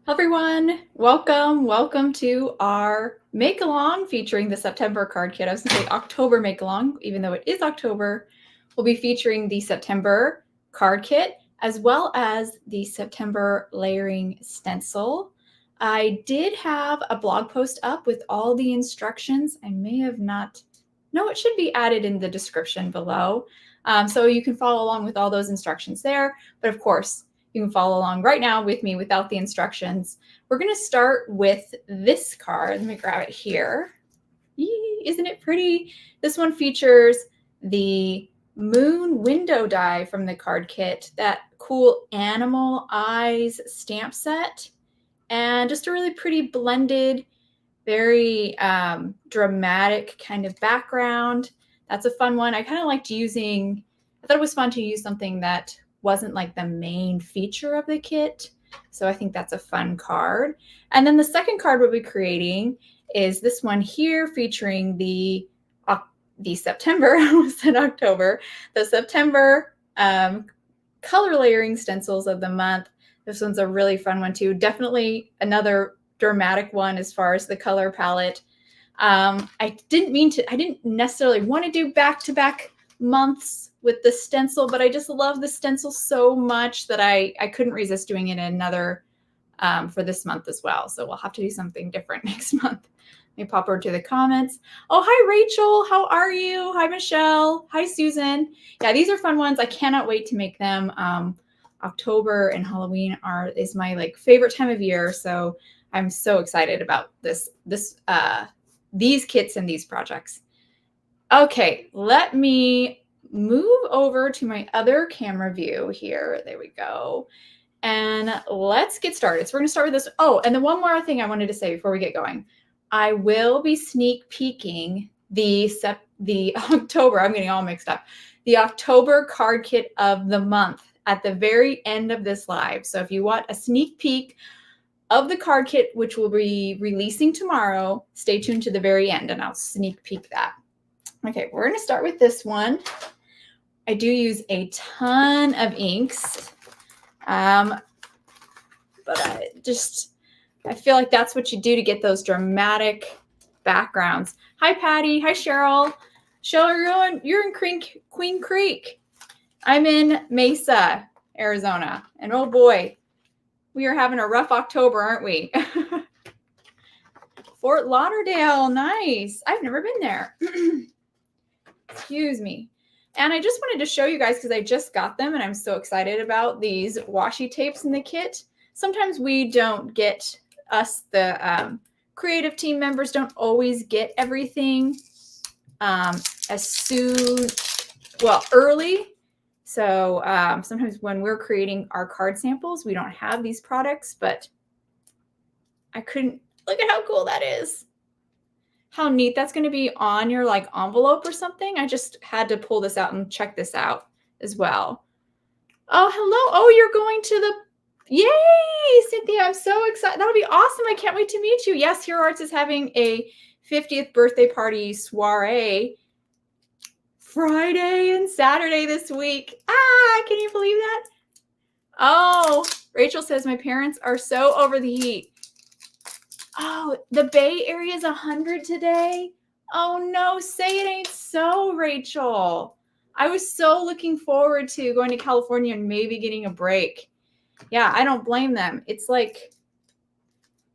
Everyone, welcome to our make along featuring the September card kit. I was going to say October make along, even though it is October. We'll be featuring the September card kit as well as the September layering stencil. I did have a blog post up with all the instructions. I may have not. No, it should be added in the description below. So you can follow along with all those instructions there. But of course, you can follow along right now with me without the instructions. We're going to start with this card. Let me grab it here. Yee, isn't it pretty? This one features the moon window die from the card kit, that cool animal eyes stamp set, and just a really pretty blended, very dramatic kind of background. That's a fun one. I kind of liked using, I thought it was fun to use something that wasn't like the main feature of the kit. So I think that's a fun card. And then the second card we'll be creating is this one here featuring the September, I almost said October, the September color layering stencils of the month. This one's a really fun one too. Definitely another dramatic one as far as the color palette. I didn't necessarily want to do back-to-back months with the stencil, but I just love the stencil so much that I couldn't resist doing it in another for this month as well. So we'll have to do something different next month. Let me pop over to the comments. Oh, hi, Rachel. How are you? Hi, Michelle. Hi, Susan. Yeah, these are fun ones. I cannot wait to make them. October and Halloween is my favorite time of year. So I'm so excited about these kits and these projects. Okay, let me move over to my other camera view here. There we go. And let's get started. So we're going to start with this. Oh, and then one more thing I wanted to say before we get going. I will be sneak peeking the October, I'm getting all mixed up, the October card kit of the month at the very end of this live. So if you want a sneak peek of the card kit, which will be releasing tomorrow, stay tuned to the very end and I'll sneak peek that. Okay, we're going to start with this one. I do use a ton of inks, but I feel like that's what you do to get those dramatic backgrounds. Hi, Patty. Hi, Cheryl. Cheryl, you're in Queen Creek. I'm in Mesa, Arizona. And oh boy, we are having a rough October, aren't we? Fort Lauderdale, nice. I've never been there. Excuse me. And I just wanted to show you guys, because I just got them and I'm so excited about these washi tapes in the kit. Sometimes we don't get, the creative team members don't always get everything early. So sometimes when we're creating our card samples, we don't have these products, but look at how cool that is. How neat that's going to be on your envelope or something. I just had to pull this out and check this out as well. Oh, hello. Oh, you're going to the, yay, Cynthia. I'm so excited. That'll be awesome. I can't wait to meet you. Yes, Hero Arts is having a 50th birthday party soiree Friday and Saturday this week. Can you believe that? Oh, Rachel says my parents are so over the heat. Oh, the Bay Area is 100 today. Oh no, say it ain't so, Rachel. I was so looking forward to going to California and maybe getting a break. Yeah, I don't blame them. It's like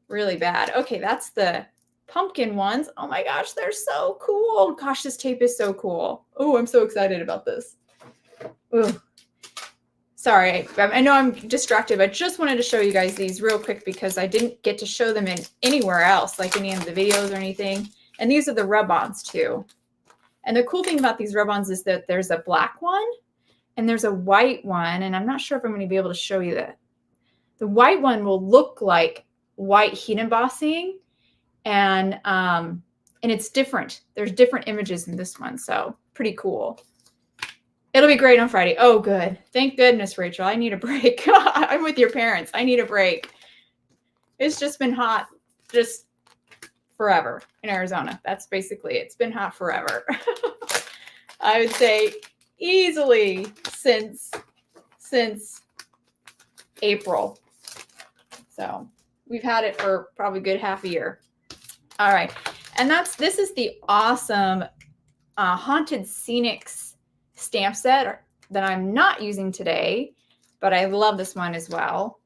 really bad. Okay, that's the pumpkin ones. Oh my gosh, they're so cool. Gosh, this tape is so cool. Oh, I'm so excited about this. Ooh. Sorry, I know I'm distracted. I just wanted to show you guys these real quick because I didn't get to show them in anywhere else, like any of the videos or anything. And these are the rub-ons too. And the cool thing about these rub-ons is that there's a black one and there's a white one. And I'm not sure if I'm going to be able to show you that. The white one will look like white heat embossing, and it's different. There's different images in this one, so pretty cool. It'll be great on Friday. Oh, good. Thank goodness, Rachel. I need a break. I'm with your parents. I need a break. It's just been hot just forever in Arizona. That's basically it. It's been hot forever. I would say easily since April. So we've had it for probably a good half a year. All right. And this is the awesome Haunted Scenics stamp set that I'm not using today, but I love this one as well.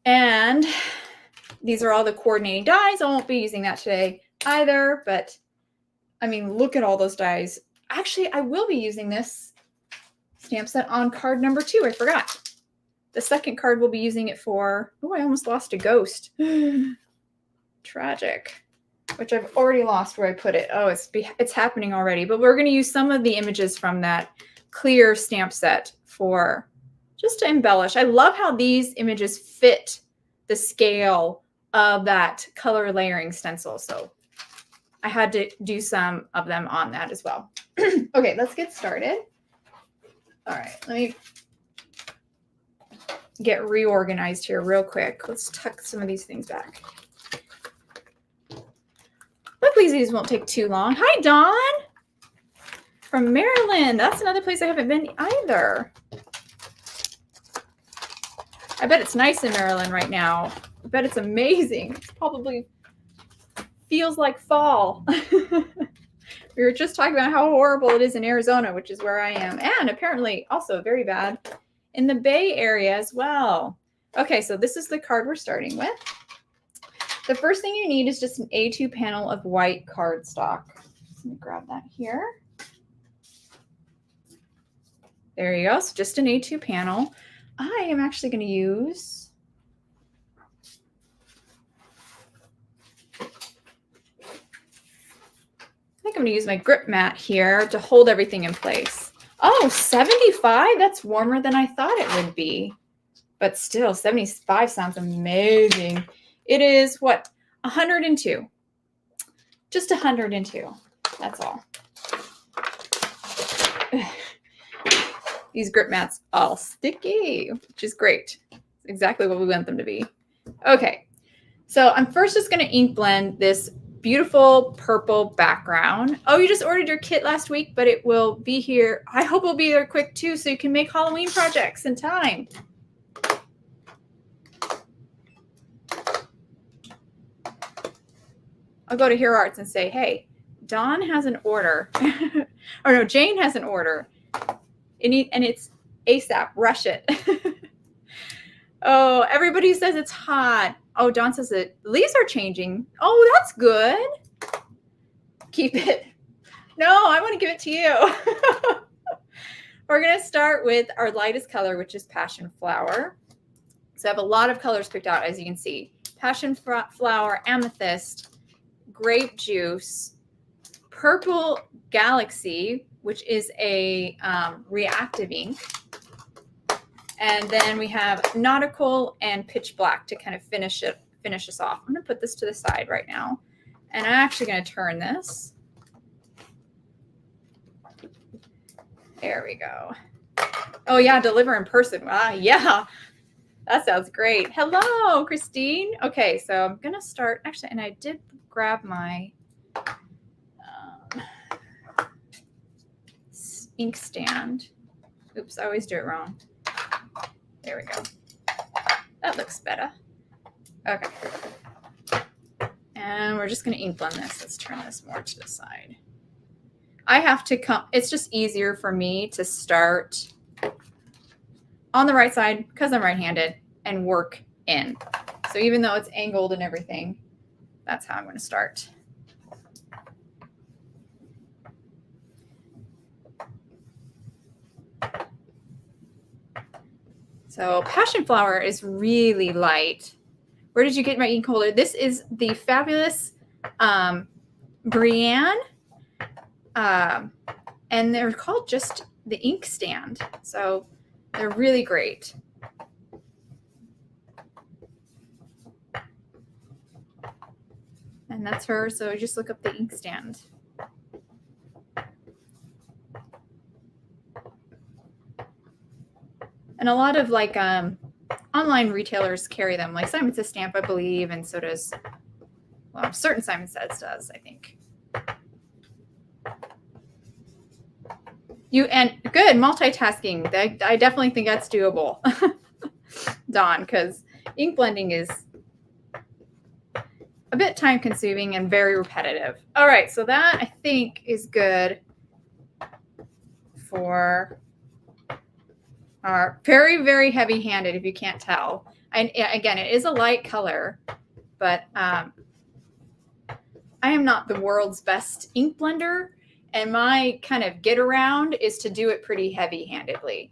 And these are all the coordinating dies. I won't be using that today either, but I mean, look at all those dies. Actually, I will be using this stamp set on card number 2. I forgot. The second card we'll be using it for. Oh, I almost lost a ghost. Tragic. Which I've already lost where I put it. Oh, it's happening already. But we're going to use some of the images from that clear stamp set for just to embellish. I love how these images fit the scale of that color layering stencil. So I had to do some of them on that as well. Okay, let's get started. All right, let me get reorganized here real quick. Let's tuck some of these things back. Luckily, these won't take too long. Hi, Dawn from Maryland. That's another place I haven't been either. I bet it's nice in Maryland right now. I bet it's amazing. It probably feels like fall. We were just talking about how horrible it is in Arizona, which is where I am. And apparently also very bad in the Bay Area as well. Okay, so this is the card we're starting with. The first thing you need is just an A2 panel of white cardstock. Let me grab that here. There you go. So just an A2 panel. I am actually going to use I'm going to use my grip mat here to hold everything in place. Oh, 75? That's warmer than I thought it would be. But still, 75 sounds amazing. It is, what, 102. Just 102. That's all. These grip mats all sticky, which is great. It's exactly what we want them to be. Okay, so I'm first just going to ink blend this beautiful purple background. Oh, you just ordered your kit last week, but it will be here. I hope it'll be there quick too, so you can make Halloween projects in time. I'll go to Hero Arts and say, hey, Dawn has an order. Or no, Jane has an order. And it's ASAP. Rush it. Oh, everybody says it's hot. Oh, Dawn says it. Leaves are changing. Oh, that's good. Keep it. No, I want to give it to you. We're going to start with our lightest color, which is Passion Flower. So I have a lot of colors picked out, as you can see. Passion Flower, Amethyst, Grape Juice, Purple Galaxy, which is a reactive ink. And then we have Nautical and Pitch Black to kind of finish us off. I'm going to put this to the side right now. And I'm actually going to turn this. There we go. Oh, yeah, deliver in person. Wow, yeah. That sounds great. Hello, Christine. Okay, so I'm going to start. Actually, and I did grab my ink stand. Oops, I always do it wrong. There we go. That looks better. Okay. And we're just going to ink blend this. Let's turn this more to the side. I have to come, it's just easier for me to start on the right side because I'm right-handed and work in. So even though it's angled and everything, that's how I'm going to start. So Passion Flower is really light. Where did you get my ink holder? This is the fabulous Brienne. And they're called just the ink stand. So they're really great. And that's her. So just look up the ink stand. And a lot of like online retailers carry them, like Simon Says Stamp, I believe, and so does, well, certain Simon Says does, I think. And good multitasking. I definitely think that's doable, Dawn, because ink blending is a bit time consuming and very repetitive. All right, so that I think is good for our very, very heavy handed, if you can't tell. And again, it is a light color, but I am not the world's best ink blender. And my kind of get around is to do it pretty heavy handedly.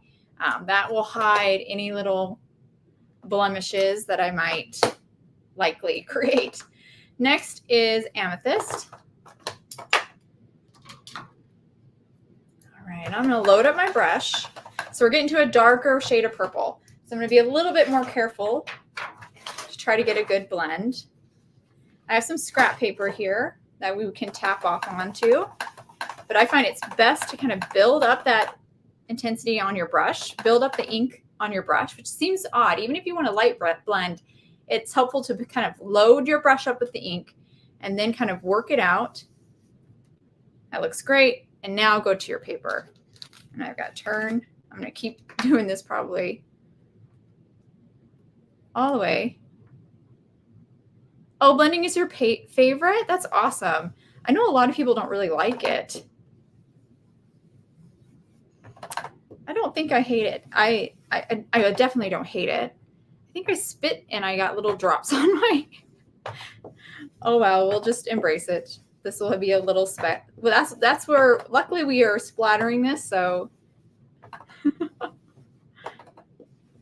That will hide any little blemishes that I might likely create. Next is amethyst. All right, I'm going to load up my brush. So we're getting to a darker shade of purple. So I'm going to be a little bit more careful to try to get a good blend. I have some scrap paper here that we can tap off onto, but I find it's best to kind of build up that intensity on your brush, build up the ink on your brush, which seems odd. Even if you want a light blend, it's helpful to kind of load your brush up with the ink and then kind of work it out. That looks great. And now go to your paper. And I've got turn. I'm going to keep doing this probably all the way. Oh, blending is your favorite? That's awesome. I know a lot of people don't really like it. I don't think I hate it. I definitely don't hate it. I think I spit and I got little drops on my... Oh, well, we'll just embrace it. This will be a little speck. Well, that's where, luckily we are splattering this, so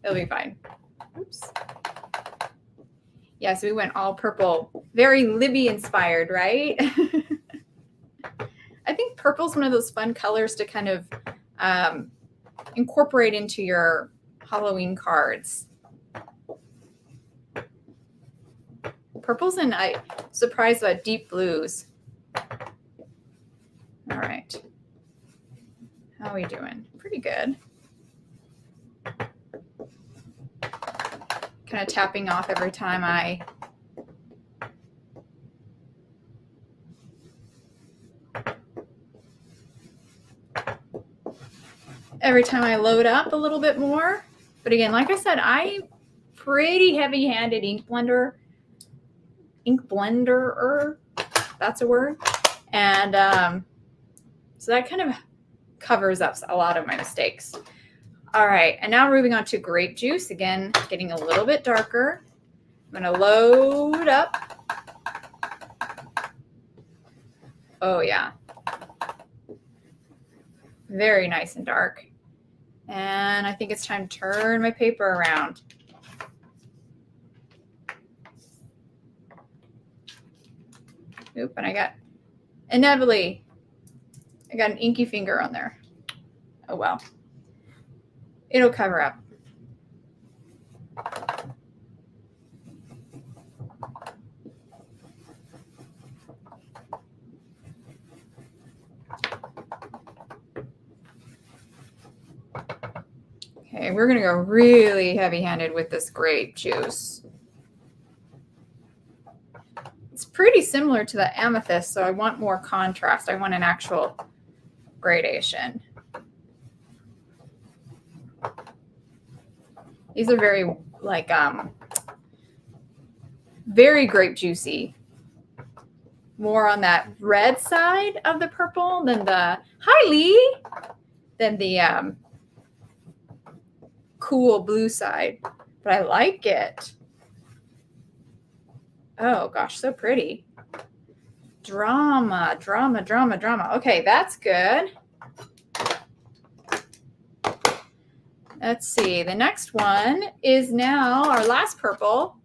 it'll be fine. Oops. Yeah, so we went all purple. Very Libby inspired, right? I think purple's one of those fun colors to kind of incorporate into your Halloween cards. Purples, and I'm surprised about deep blues. All right. How are we doing? Pretty good. Kind of tapping off every time I load up a little bit more. But again, like I said, I'm pretty heavy-handed ink blender. That's a word. And so that kind of covers up a lot of my mistakes. All right, and now moving on to grape juice. Again, getting a little bit darker. I'm going to load up. Oh, yeah. Very nice and dark. And I think it's time to turn my paper around. Oop, and I got an inky finger on there. Oh, well. It'll cover up. Okay, we're going to go really heavy-handed with this grape juice. It's pretty similar to the amethyst, so I want more contrast. I want an actual gradation. These are very, like, very grape juicy. More on that red side of the purple than the, hi Lee, than the cool blue side. But I like it. Oh gosh, so pretty. Drama, drama, drama, drama. Okay, that's good. Let's see. The next one is now our last purple,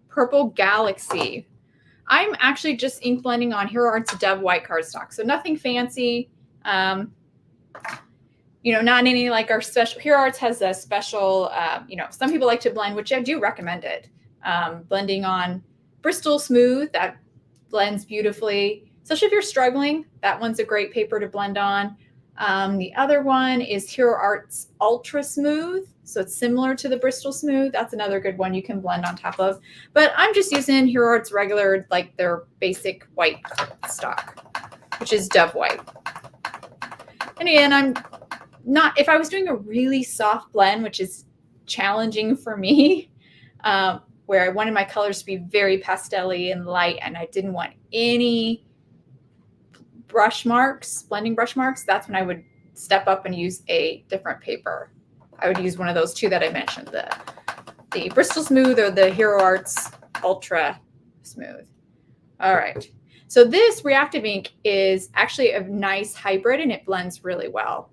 Purple Galaxy. I'm actually just ink blending on Hero Art's Dove White cardstock, so nothing fancy. You know, not any like our special. Hero Arts has a special. You know, some people like to blend, which I do recommend it. Blending on Bristol Smooth, that blends beautifully, especially if you're struggling. That one's a great paper to blend on. The other one is Hero Arts Ultra Smooth. So it's similar to the Bristol Smooth. That's another good one you can blend on top of. But I'm just using Hero Arts regular, like their basic white stock, which is Dove White. And again, I'm not, if I was doing a really soft blend, which is challenging for me, where I wanted my colors to be very pastel-y and light, and I didn't want any brush marks, blending brush marks, that's when I would step up and use a different paper. I would use one of those two that I mentioned, the Bristol Smooth or the Hero Arts Ultra Smooth. All right. So this reactive ink is actually a nice hybrid and it blends really well.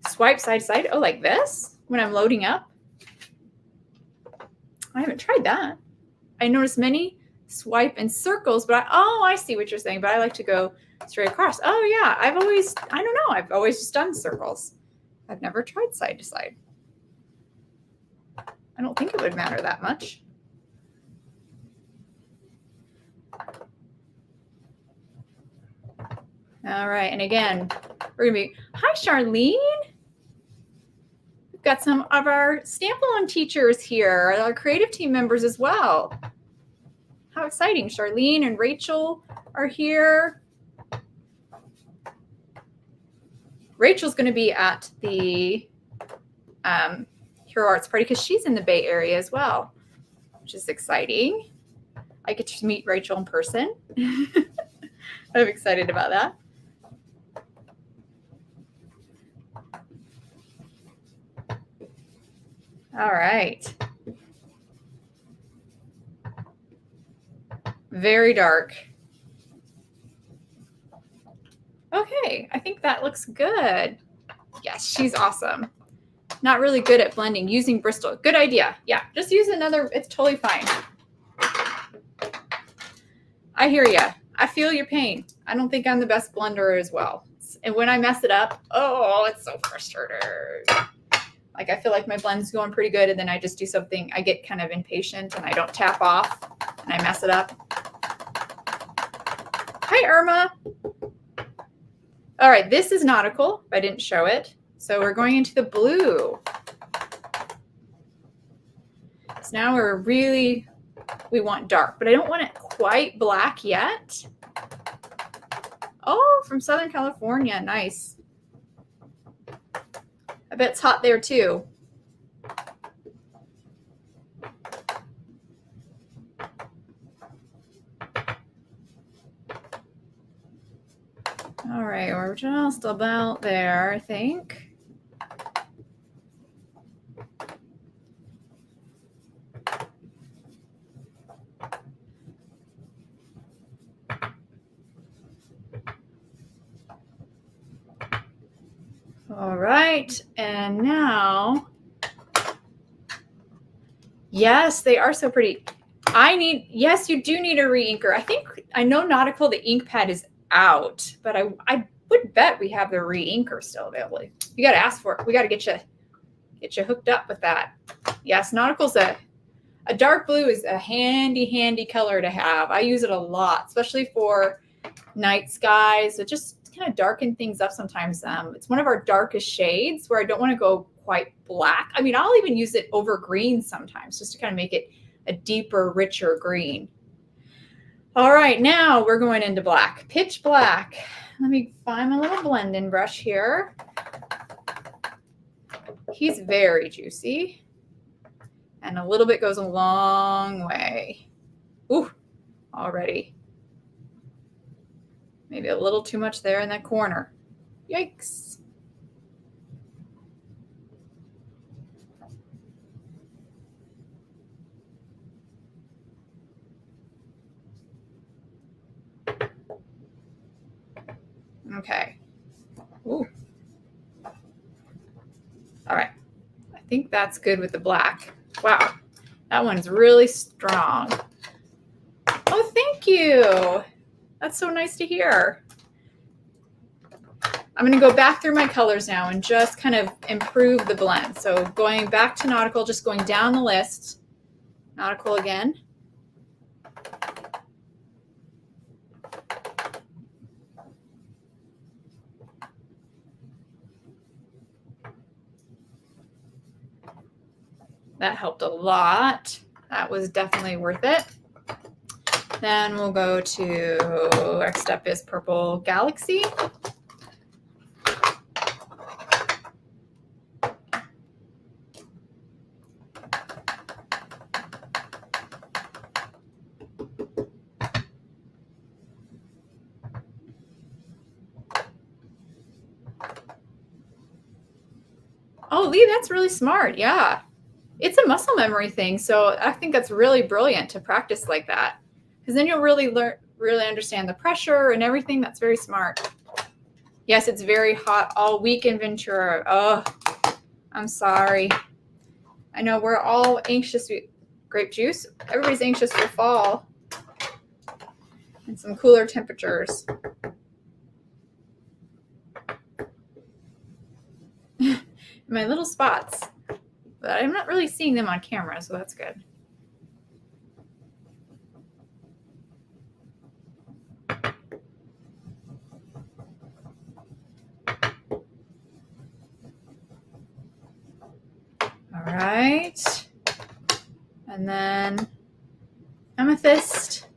Swipe side to side. Oh, like this when I'm loading up. I haven't tried that. I noticed many swipe in circles, but I see what you're saying, but I like to go straight across. Oh yeah, I don't know, I've always just done circles. I've never tried side to side. I don't think it would matter that much. All right, and again, we're gonna be, hi Charlene. We've got some of our Stamp-along teachers here, our creative team members as well. How exciting, Charlene and Rachel are here. Rachel's gonna be at the Hero Arts party because she's in the Bay Area as well, which is exciting. I get to meet Rachel in person. I'm excited about that. All right. Very dark. Okay, I think that looks good. Yes, she's awesome. Not really good at blending, using Bristol. Good idea. Yeah, just use another, it's totally fine. I hear you. I feel your pain. I don't think I'm the best blender as well. And when I mess it up, oh, it's so frustrating. Like I feel like my blend's going pretty good and then I just do something, I get kind of impatient and I don't tap off and I mess it up. Hi, Irma. All right, this is nautical. I didn't show it. So we're going into the blue. So now we want dark, but I don't want it quite black yet. Oh, from Southern California, nice. I bet it's hot there too. All right, we're just about there, I think. All right, and now, yes, they are so pretty. Yes, you do need a re-inker. I know Nautical, the ink pad is out, but I would bet we have the re-inker still available. You got to ask for it. We got to get you hooked up with that. Yes, Nautical's a dark blue is a handy color to have. I use it a lot, especially for night skies. It just kind of darken things up sometimes. It's one of our darkest shades where I don't want to go quite black. I mean, I'll even use it over green sometimes just to kind of make it a deeper, richer green. All right, now we're going into black, pitch black. Let me find my little blending brush here. He's very juicy. And a little bit goes a long way. Ooh, already. Maybe a little too much there in that corner. Yikes. Okay. Ooh. All right. I think that's good with the black. Wow. That one's really strong. Oh, thank you. That's so nice to hear. I'm going to go back through my colors now and just kind of improve the blend. So going back to Nautical, just going down the list. Nautical again. That helped a lot. That was definitely worth it. Then we'll go to, next up is Purple Galaxy. Lee, that's really smart. Yeah. It's a muscle memory thing. So I think that's really brilliant to practice like that, because then you'll really understand the pressure and everything. That's very smart. Yes, it's very hot all week in Ventura. Oh, I'm sorry. I know we're all anxious. Grape juice. Everybody's anxious for fall and some cooler temperatures. My little spots, but I'm not really seeing them on camera, so that's good. All right. And then amethyst.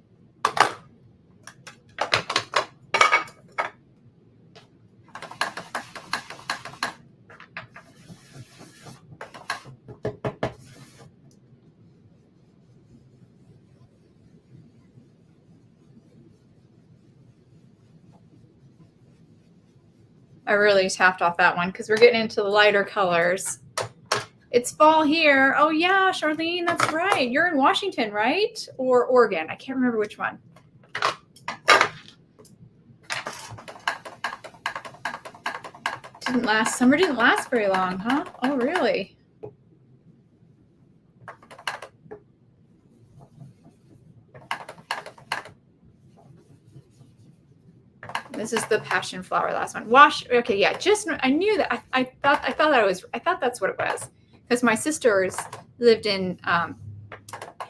I really tapped off that one because we're getting into the lighter colors. It's fall here. Oh yeah, Charlene, that's right. You're in Washington, right? Or Oregon. I can't remember which one. Didn't last. Summer didn't last very long, huh? Oh, really? This is the passion flower last one. Okay, yeah, just I knew that. I thought that's what it was, because my sisters lived in I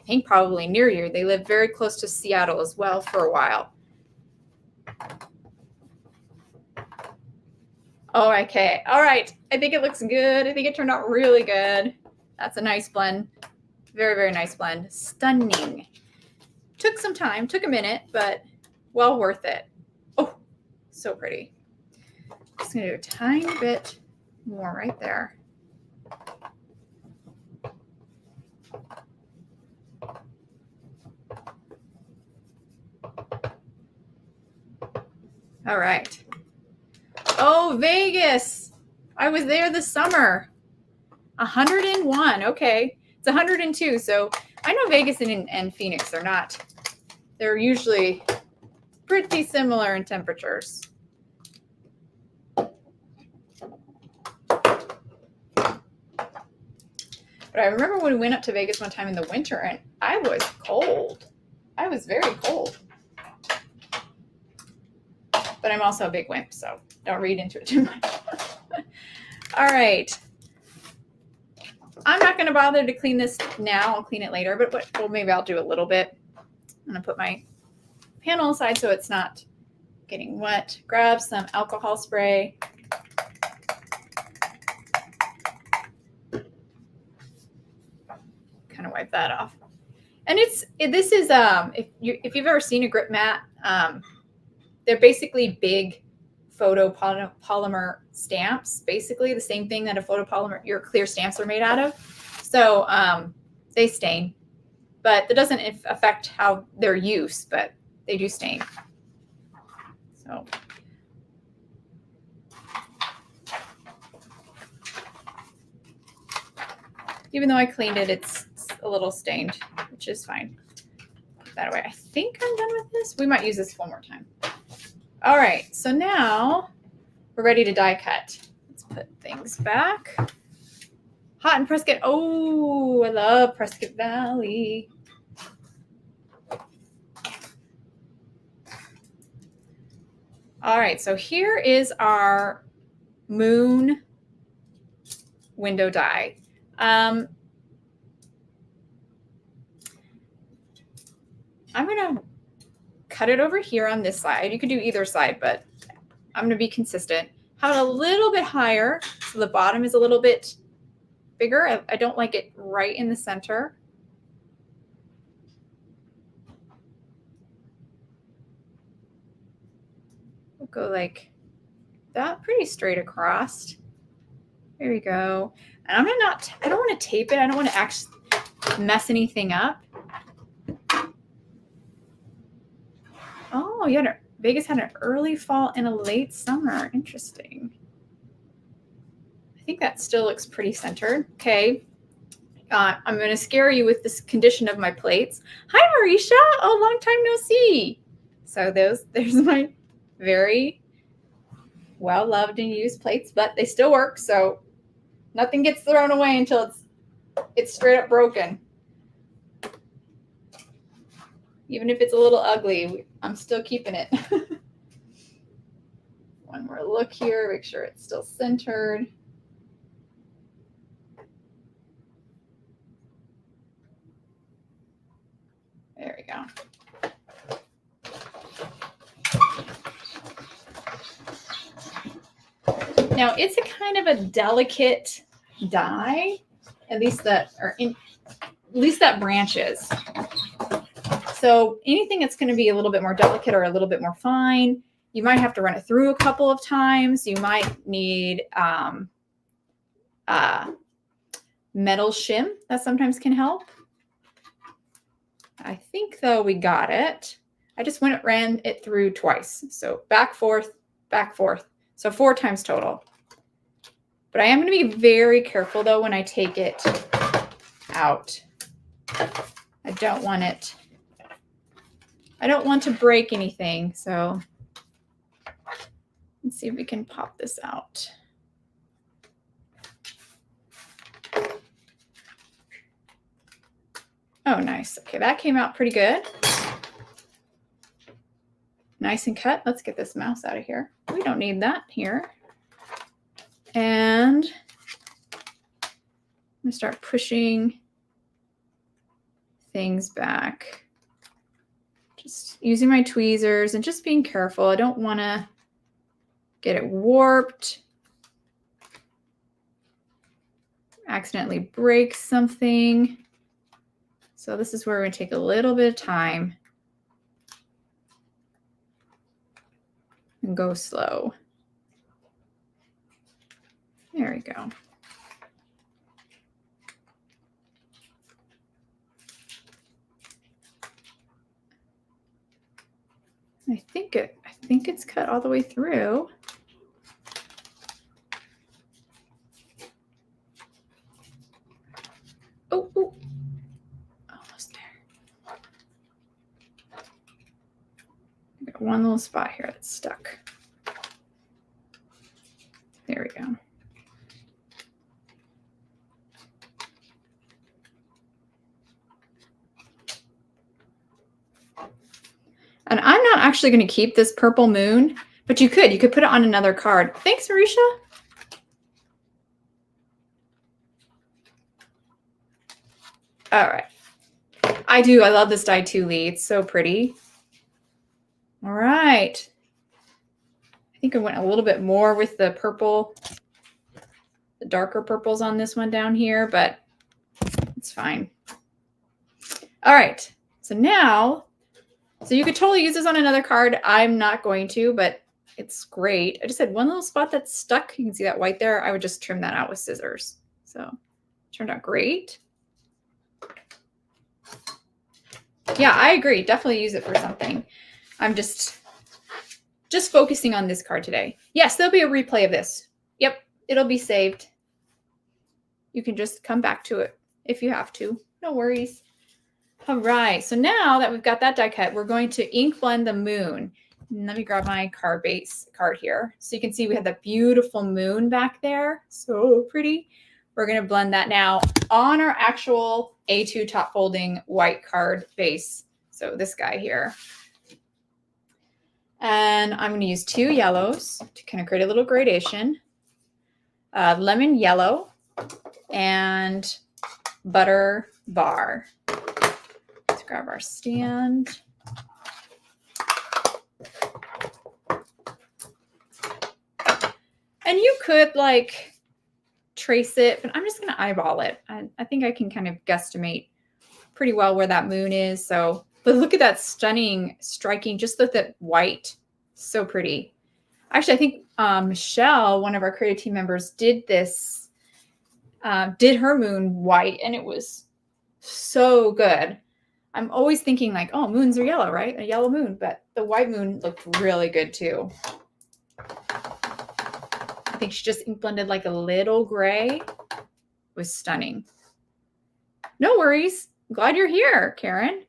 think probably near you. They lived very close to Seattle as well for a while. Oh, okay. All right. I think it looks good. I think it turned out really good. That's a nice blend. Very, very nice blend. Stunning. Took some time, took a minute, but well worth it. Oh, so pretty. Just gonna do a tiny bit more right there. All right. Oh, Vegas. I was there this summer. 101. Okay. It's 102. So I know Vegas and Phoenix are not. They're usually pretty similar in temperatures. But I remember when we went up to Vegas one time in the winter and I was cold. I was very cold. But I'm also a big wimp, so don't read into it too much. All right. I'm not going to bother to clean this now. I'll clean it later, but well, maybe I'll do a little bit. I'm going to put my panel aside so it's not getting wet. Grab some alcohol spray. Kind of wipe that off. And this is if you've ever seen a grip mat, they're basically big photopolymer stamps, basically the same thing that your clear stamps are made out of. So they stain, but that doesn't affect how their use, but they do stain. So even though I cleaned it, it's a little stained, which is fine. Put that away. I think I'm done with this. We might use this one more time. All right, so now we're ready to die cut. Let's put things back. Hot in Prescott. Oh, I love Prescott Valley. All right, so here is our moon window die. I'm going to cut it over here on this side. You could do either side, but I'm going to be consistent. Have it a little bit higher so the bottom is a little bit bigger. I don't like it right in the center. We'll go like that, pretty straight across. There we go. And I don't want to tape it. I don't want to actually mess anything up. Oh, Vegas had an early fall and a late summer. Interesting. I think that still looks pretty centered. Okay. I'm going to scare you with this condition of my plates. Hi, Marisha. Oh, long time no see. So there's my very well-loved and used plates, but they still work. So nothing gets thrown away until it's straight up broken. Even if it's a little ugly, I'm still keeping it. One more look here, make sure it's still centered. There we go. Now it's a kind of a delicate die, at least that branches. So anything that's going to be a little bit more delicate or a little bit more fine, you might have to run it through a couple of times. You might need metal shim. That sometimes can help. I think, though, we got it. I just ran it through twice. So back, forth, so 4 times total. But I am going to be very careful, though, when I take it out. I don't want to break anything. So let's see if we can pop this out. Oh, nice. Okay, that came out pretty good. Nice and cut. Let's get this mouse out of here. We don't need that here. And I'm going to start pushing things back. Just using my tweezers and just being careful. I don't want to get it warped. Accidentally break something. So this is where we're going to take a little bit of time and go slow. There we go. I think it's cut all the way through. Oh, almost there. I got one little spot here that's stuck. There we go. And I'm not actually going to keep this purple moon, but you could put it on another card. Thanks, Marisha. All right. I love this die too, Lee. It's so pretty. All right. I think I went a little bit more with the purple, the darker purples on this one down here, but it's fine. All right. So now, so you could totally use this on another card. I'm not going to, but it's great. I just had one little spot that's stuck. You can see that white there. I would just trim that out with scissors. So it turned out great. Yeah, I agree. Definitely use it for something. I'm just focusing on this card today. Yes, there'll be a replay of this. Yep, it'll be saved. You can just come back to it if you have to. No worries. All right, so now that we've got that die cut, we're going to ink blend the moon. And let me grab my card base card here. So you can see we have that beautiful moon back there. So pretty. We're going to blend that now on our actual A2 top folding white card base. So this guy here. And I'm going to use 2 yellows to kind of create a little gradation. Lemon yellow and butter bar. Let's grab our stand. And you could like trace it, but I'm just going to eyeball it. I think I can kind of guesstimate pretty well where that moon is. So, but look at that stunning, striking, just look at that white. So pretty. Actually, I think Michelle, one of our creative team members, did this, did her moon white, and it was so good. I'm always thinking like, oh, moons are yellow, right? A yellow moon, but the white moon looked really good too. I think she just ink blended like a little gray. It was stunning. No worries. I'm glad you're here, Karen.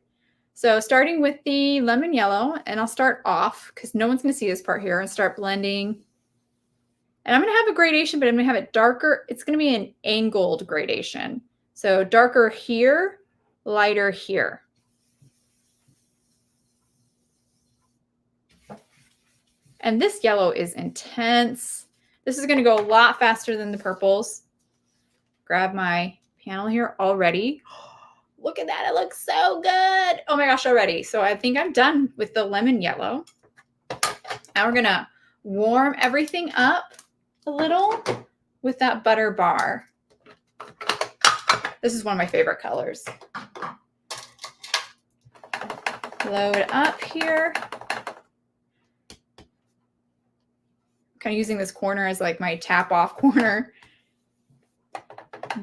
So starting with the lemon yellow, and I'll start off because no one's going to see this part here, and start blending. And I'm going to have a gradation, but I'm going to have it darker. It's going to be an angled gradation. So darker here, lighter here. And this yellow is intense. This is going to go a lot faster than the purples. Grab my panel here already. Look at that. It looks so good. Oh my gosh, already. So I think I'm done with the lemon yellow. Now we're going to warm everything up a little with that butter bar. This is one of my favorite colors. Load up here. Kind of using this corner as like my tap off corner.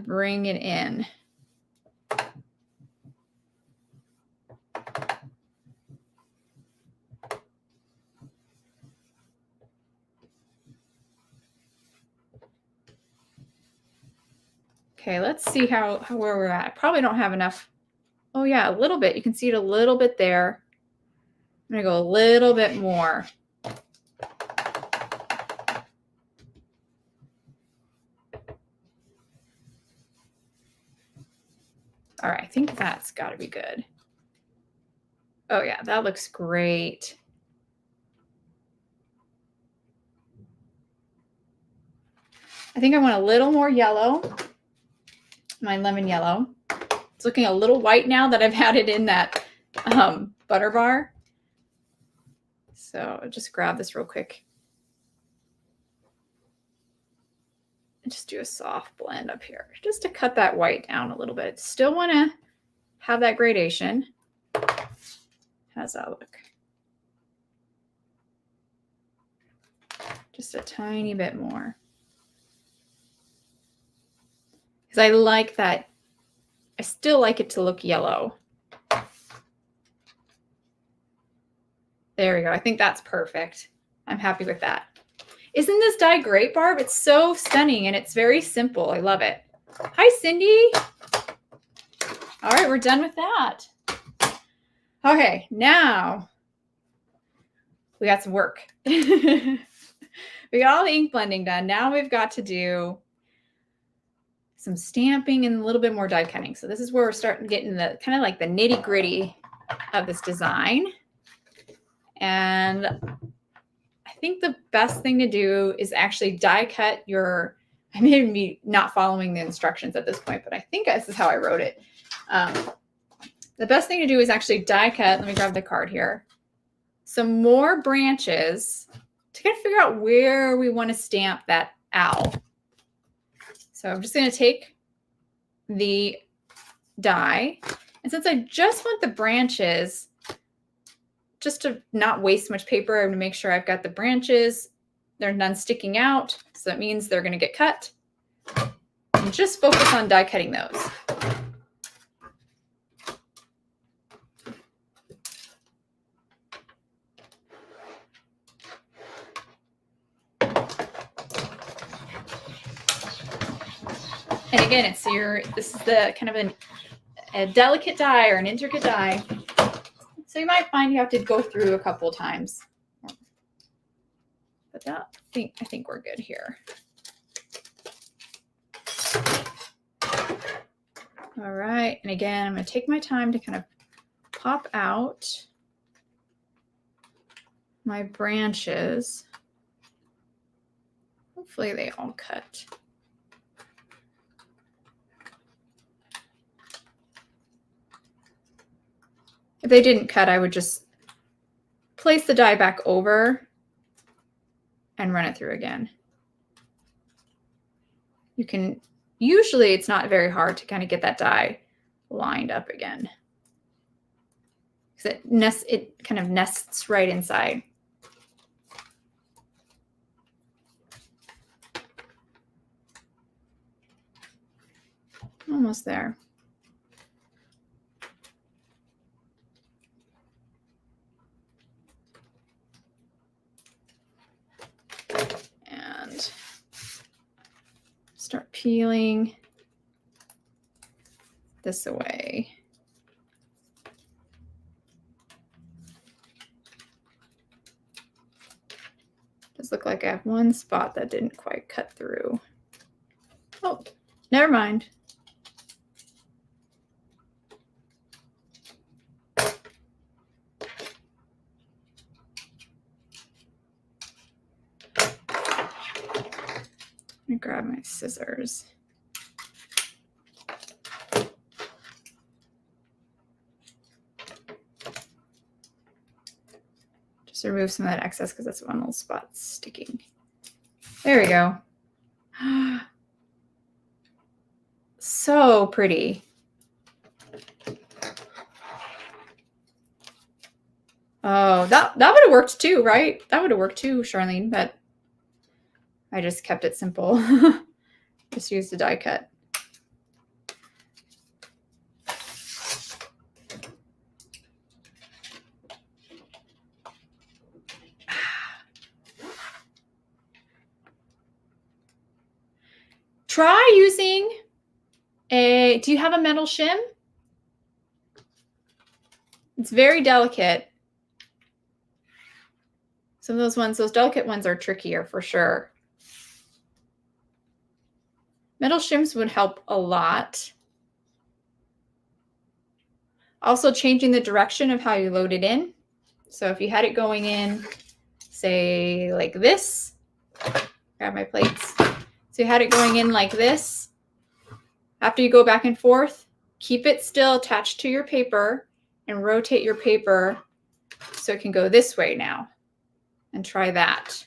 Bring it in. Okay, let's see where we're at. I probably don't have enough. Oh yeah, a little bit. You can see it a little bit there. I'm gonna go a little bit more. All right, I think that's gotta be good. Oh yeah, that looks great. I think I want a little more yellow. My lemon yellow. It's looking a little white now that I've had it in that butter bar. So I'll just grab this real quick. And just do a soft blend up here, just to cut that white down a little bit. Still want to have that gradation. How's that look? Just a tiny bit more. Because I like that. I still like it to look yellow. There we go. I think that's perfect. I'm happy with that. Isn't this die great, Barb? It's so stunning and it's very simple. I love it. Hi, Cindy. All right, we're done with that. Okay, now we got some work. We got all the ink blending done. Now we've got to do some stamping and a little bit more die cutting. So this is where we're starting getting the kind of like the nitty gritty of this design. And I think the best thing to do is actually die cut your, I may be not following the instructions at this point, but I think this is how I wrote it. The best thing to do is actually die cut, let me grab the card here, some more branches to kind of figure out where we want to stamp that owl. So I'm just going to take the die, and since I just want the branches, just to not waste much paper, I'm going to make sure I've got the branches. They're none sticking out, so that means they're going to get cut. And just focus on die cutting those. And again, this is the kind of a delicate die or an intricate die. So you might find you have to go through a couple of times. But I think we're good here. All right, and again, I'm going to take my time to kind of pop out my branches. Hopefully they all cut. If they didn't cut, I would just place the die back over and run it through again. You can, usually it's not very hard to kind of get that die lined up again. Because it kind of nests right inside. Almost there. And peeling this away. Does look like I have one spot that didn't quite cut through. Oh, never mind. Let me grab my scissors. Just remove some of that excess because that's one little spot sticking. There we go. So pretty. Oh, that would have worked too, right? That would have worked too, Charlene, but I just kept it simple. Just used a die cut. Try using a, do you have a metal shim? It's very delicate. Some of those ones, those delicate ones are trickier for sure. Metal shims would help a lot. Also changing the direction of how you load it in. So if you had it going in, say like this, grab my plates. So you had it going in like this. After you go back and forth, keep it still attached to your paper and rotate your paper so it can go this way now. And try that.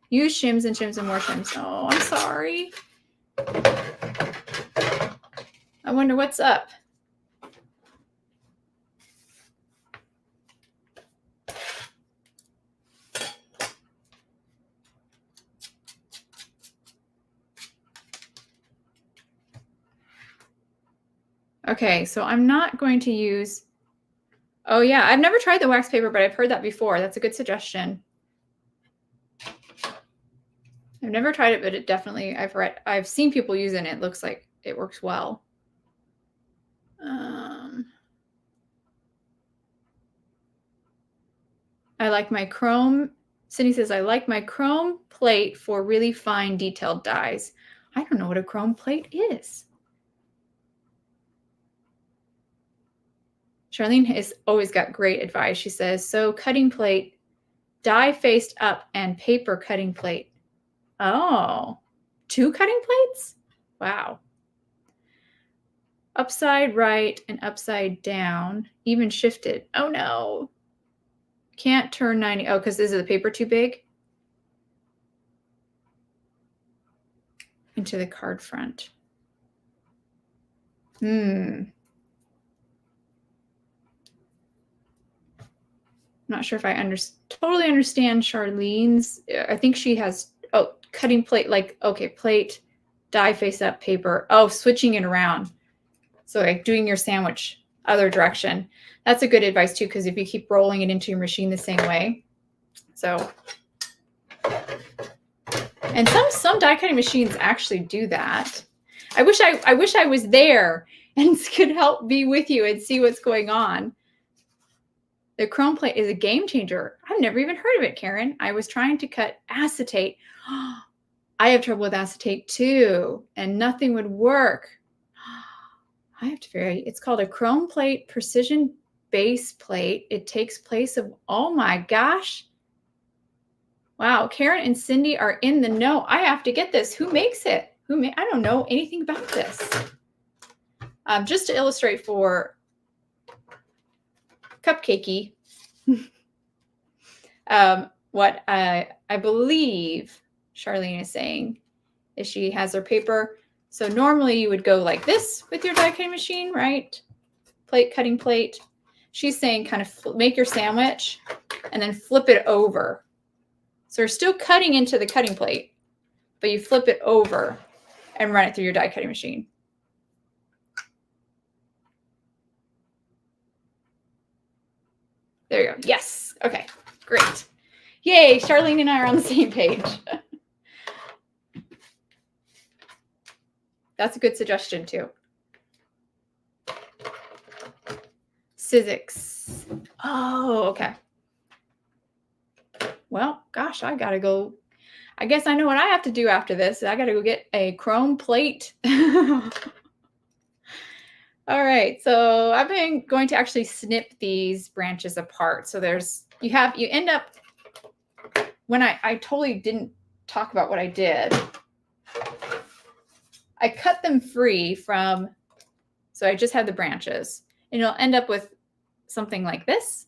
Use shims and shims and more shims. Oh, I'm sorry. I wonder what's up. Okay, so I'm not going to use, oh yeah, I've never tried the wax paper, but I've heard that before. That's a good suggestion. I've never tried it, but it definitely, I've seen people use it and it looks like it works well. I like my chrome, Cindy says, I like my chrome plate for really fine detailed dies. I don't know what a chrome plate is. Charlene has always got great advice. She says, so cutting plate, die faced up and paper cutting plate. Oh, 2 cutting plates? Wow. Upside right and upside down, even shifted. Oh no. Can't turn 90. Oh, because is the paper too big? Into the card front. I'm not sure if I totally understand Charlene's. I think she has, oh, cutting plate, like, okay, plate, die face up, paper. Oh, switching it around. So like doing your sandwich other direction. That's a good advice too, because if you keep rolling it into your machine the same way. So, and some die cutting machines actually do that. I wish I was there and could help be with you and see what's going on. The chrome plate is a game changer. I've never even heard of it, Karen. I was trying to cut acetate. I have trouble with acetate too, and nothing would work. I have to vary. It's called a chrome plate precision base plate. It takes place of, oh my gosh. Wow, Karen and Cindy are in the know. I have to get this. Who makes it? I don't know anything about this. Just to illustrate for Cupcakey, what I believe Charlene is saying is she has her paper. So normally you would go like this with your die cutting machine, right? Plate, cutting plate. She's saying kind of make your sandwich and then flip it over. So you're still cutting into the cutting plate, but you flip it over and run it through your die cutting machine. There you go. Yes. Okay, great. Yay, Charlene and I are on the same page. That's a good suggestion too. Sizzix. Oh, okay. Well, gosh, I gotta go. I guess I know what I have to do after this. I gotta go get a chrome plate. All right, so I've been going to actually snip these branches apart. So you end up, when I totally didn't talk about what I did. I cut them free from, so I just had the branches, and you'll end up with something like this.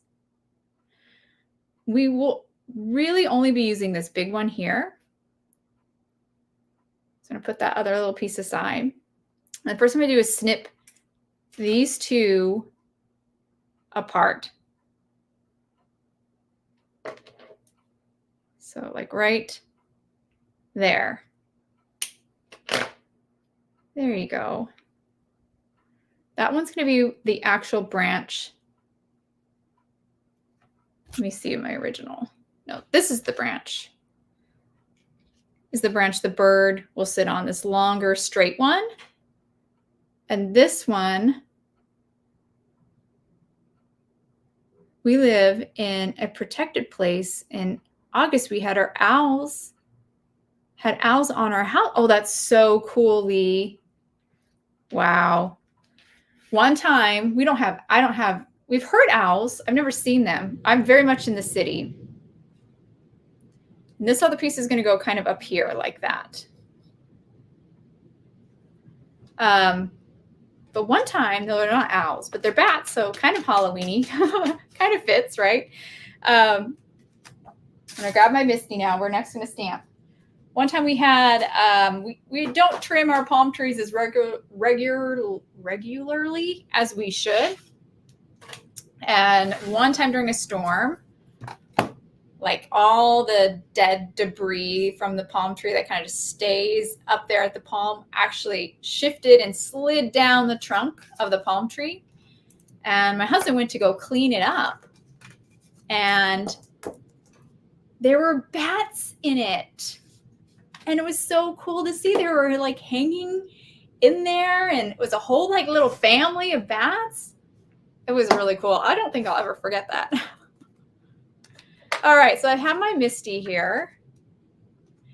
We will really only be using this big one here. So I'm gonna put that other little piece aside. And the first thing I'm gonna do is snip these two apart. So like right there. There you go. That one's going to be the actual branch. Let me see my original. No, this is the branch. Is the branch the bird will sit on, this longer straight one. And this one, we live in a protected place. In August, we had our owls. Had owls on our house. Oh, that's so cool, Lee. Wow. One time, we've heard owls. I've never seen them. I'm very much in the city. And this other piece is going to go kind of up here like that. But one time, no, they're not owls, but they're bats, so kind of Halloween-y. Kind of fits, right? I'm going to grab my Misty now. We're next going to stamp. One time we had, we don't trim our palm trees as regularly as we should. And one time during a storm, like all the dead debris from the palm tree that kind of just stays up there at the palm actually shifted and slid down the trunk of the palm tree. And my husband went to go clean it up. And there were bats in it. And it was so cool to see. They were like hanging in there, and it was a whole like little family of bats. It was really cool. I don't think I'll ever forget that. All right, so I have my Misty here.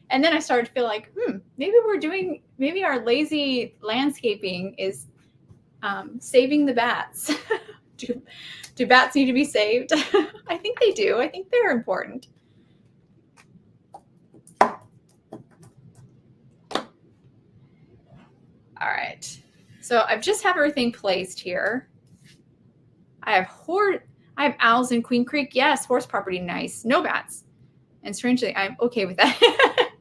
And then I started to feel like, maybe our lazy landscaping is saving the bats. Do bats need to be saved? I think they do. I think they're important. All right, so I've just have everything placed here. I have owls in Queen Creek. Yes, horse property, nice. No bats. And strangely, I'm okay with that.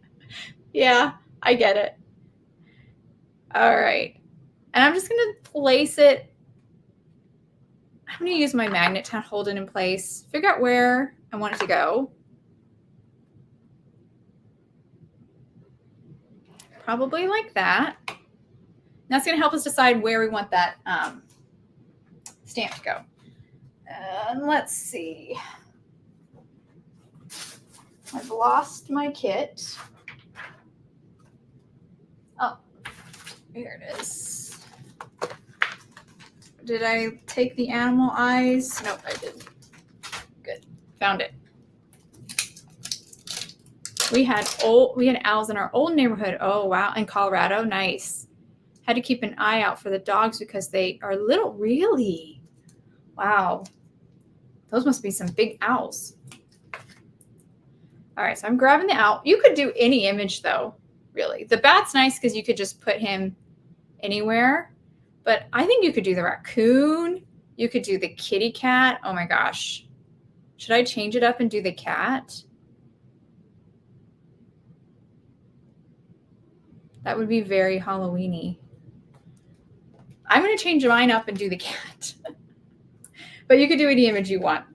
Yeah, I get it. All right, and I'm just gonna place it. I'm gonna use my magnet to hold it in place, figure out where I want it to go. Probably like that. That's going to help us decide where we want that stamp to go. And let's see. I've lost my kit. Oh, here it is. Did I take the animal eyes? Nope, I didn't. Good. Found it. We had owls in our old neighborhood. Oh, wow. In Colorado. Nice. Had to keep an eye out for the dogs because they are little. Really? Wow. Those must be some big owls. All right, so I'm grabbing the owl. You could do any image though, really. The bat's nice because you could just put him anywhere. But I think you could do the raccoon. You could do the kitty cat. Oh my gosh. Should I change it up and do the cat? That would be very Halloween-y. I'm going to change mine up and do the cat. But you could do any image you want.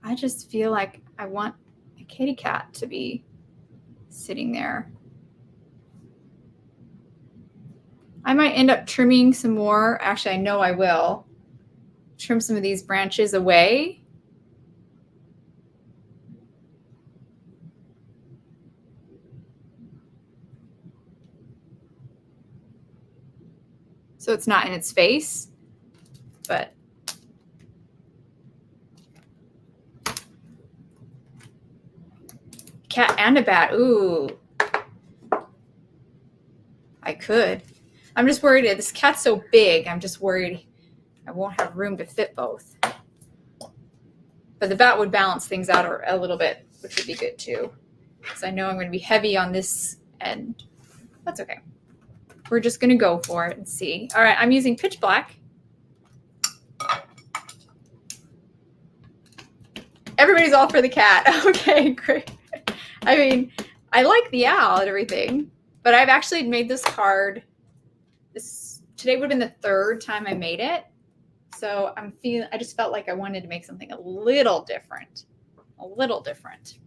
I just feel like I want a kitty cat to be sitting there. I might end up trimming some more. Actually, I know I will. Trim some of these branches away. so it's not in its face, but cat and a bat. Ooh, I could. I'm just worried. This cat's so big. I'm just worried I won't have room to fit both. But the bat would balance things out a little bit, which would be good too. Because I know I'm going to be heavy on this end. That's okay. We're just going to go for it and see. All right, I'm using pitch black. Everybody's all for the cat. Okay, great. I mean, I like the owl and everything, but I've actually made this card. Today would have been the third time I made it. So I just felt like I wanted to make something a little different. A little different.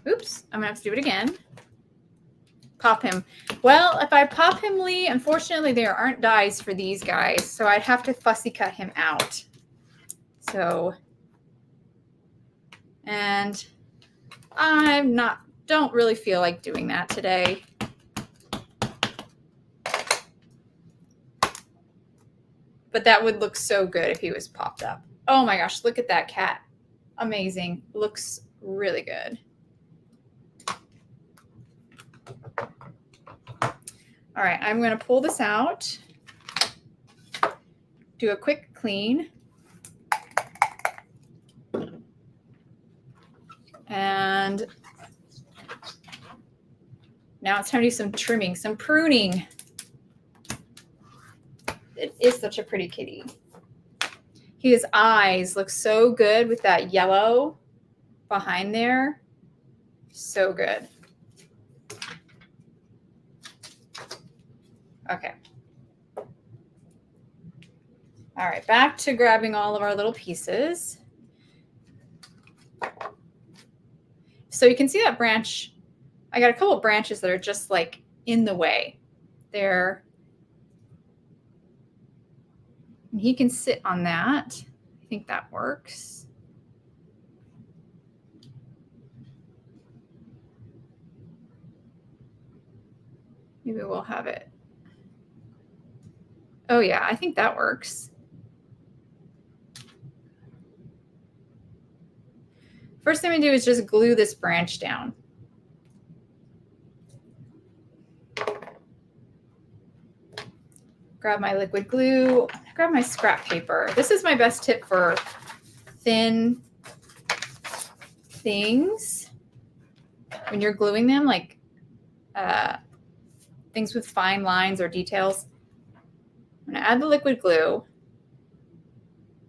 Oops, I'm gonna have to do it again. Pop him. Well, if I pop him, Lee, unfortunately there aren't dies for these guys, so I'd have to fussy cut him out. So, and don't really feel like doing that today. But that would look so good if he was popped up. Oh my gosh, look at that cat. Amazing. Looks really good. All right, I'm going to pull this out, do a quick clean, and now it's time to do some trimming, some pruning. It is such a pretty kitty. His eyes look so good with that yellow behind there. So good. Okay. All right, back to grabbing all of our little pieces. So you can see that branch. I got a couple of branches that are just like in the way. And he can sit on that. I think that works. Maybe we'll have it. Oh yeah, I think that works. First thing we do is just glue this branch down. Grab my liquid glue, grab my scrap paper. This is my best tip for thin things when you're gluing them, like things with fine lines or details. I'm gonna add the liquid glue.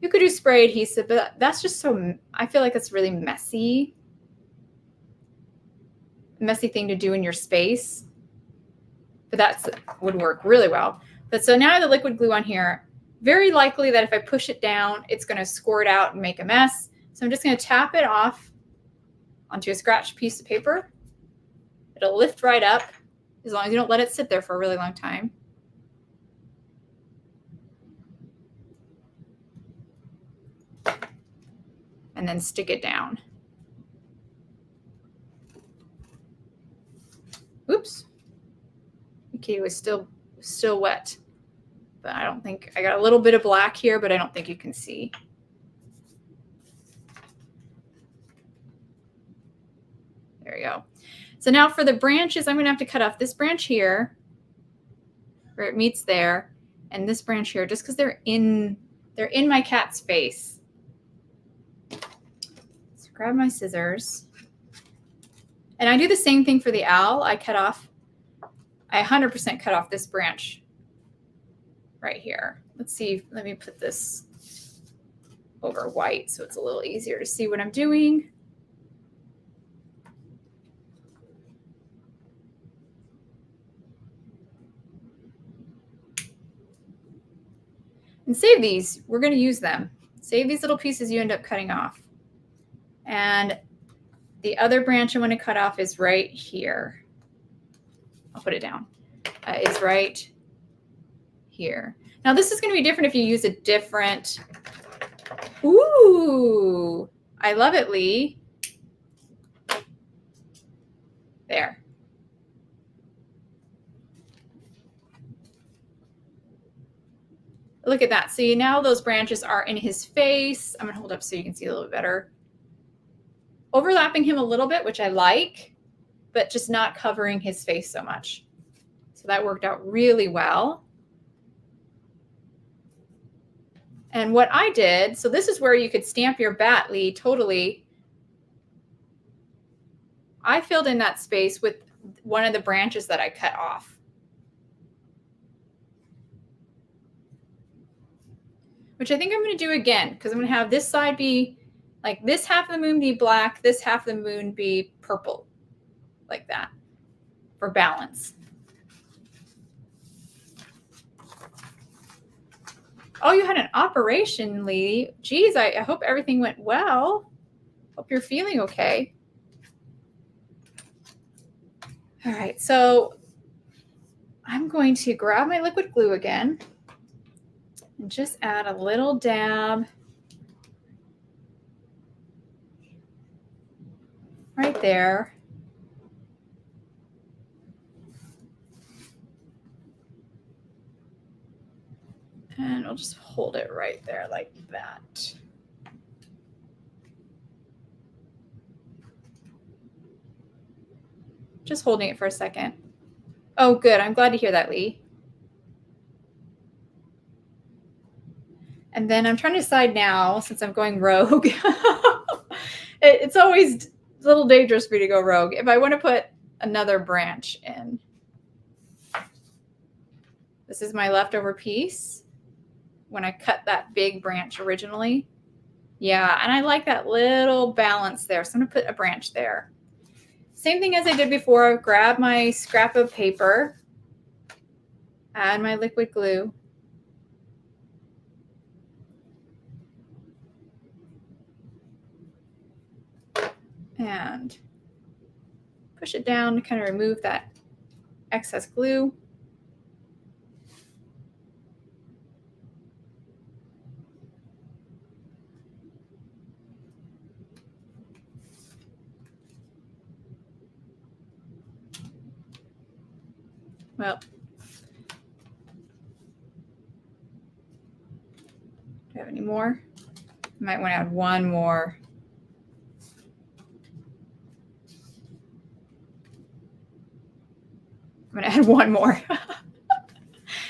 You could do spray adhesive, but that's just so, I feel like it's really messy thing to do in your space. But that would work really well. But so now I have the liquid glue on here. Very likely that if I push it down, it's going to squirt out and make a mess. So I'm just going to tap it off onto a scratched piece of paper. It'll lift right up as long as you don't let it sit there for a really long time. And then stick it down. Oops. Okay, it was still wet. But I don't think, I got a little bit of black here, but I don't think you can see. There we go. So now for the branches, I'm going to have to cut off this branch here where it meets there, and this branch here, just because they're in my cat's face. So grab my scissors. And I do the same thing for the owl. I 100% cut off this branch right here. Let's see, let me put this over white so it's a little easier to see what I'm doing. And save these, we're going to use them. Save these little pieces you end up cutting off. And the other branch I want to cut off is right here. I'll put it down. It's right here. Now this is going to be different if you use a different, ooh, I love it, Lee. There. Look at that. See, now those branches are in his face. I'm going to hold up so you can see a little bit better. Overlapping him a little bit, which I like, but just not covering his face so much. So that worked out really well. And what I did, so this is where you could stamp your bat, Lee, totally. I filled in that space with one of the branches that I cut off. Which I think I'm going to do again, because I'm going to have this side be like this half of the moon be black, this half of the moon be purple, like that, for balance. Oh, you had an operation, Lee. Geez, I hope everything went well. Hope you're feeling okay. All right, so I'm going to grab my liquid glue again and just add a little dab right there. And we'll just hold it right there like that. Just holding it for a second. Oh, good. I'm glad to hear that, Lee. And then I'm trying to decide now, since I'm going rogue. It's always a little dangerous for me to go rogue. If I want to put another branch in. This is my leftover piece when I cut that big branch originally. Yeah, and I like that little balance there. So I'm going to put a branch there. Same thing as I did before. Grab my scrap of paper, add my liquid glue. And push it down to kind of remove that excess glue. Well, do I have any more? I might want to add one more. I'm going to add one more.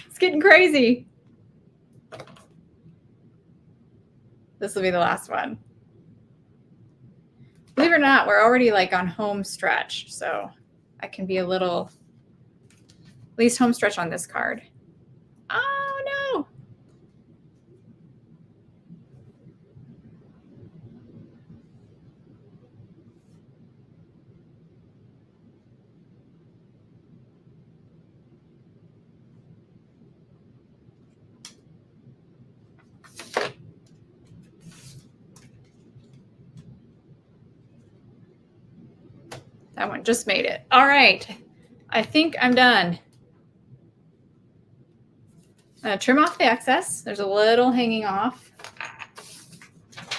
It's getting crazy. This will be the last one. Believe it or not, we're already like on home stretch, so I can be a little, at least home stretch on this card. Oh no. That one just made it. All right. I think I'm done. Trim off the excess. There's a little hanging off.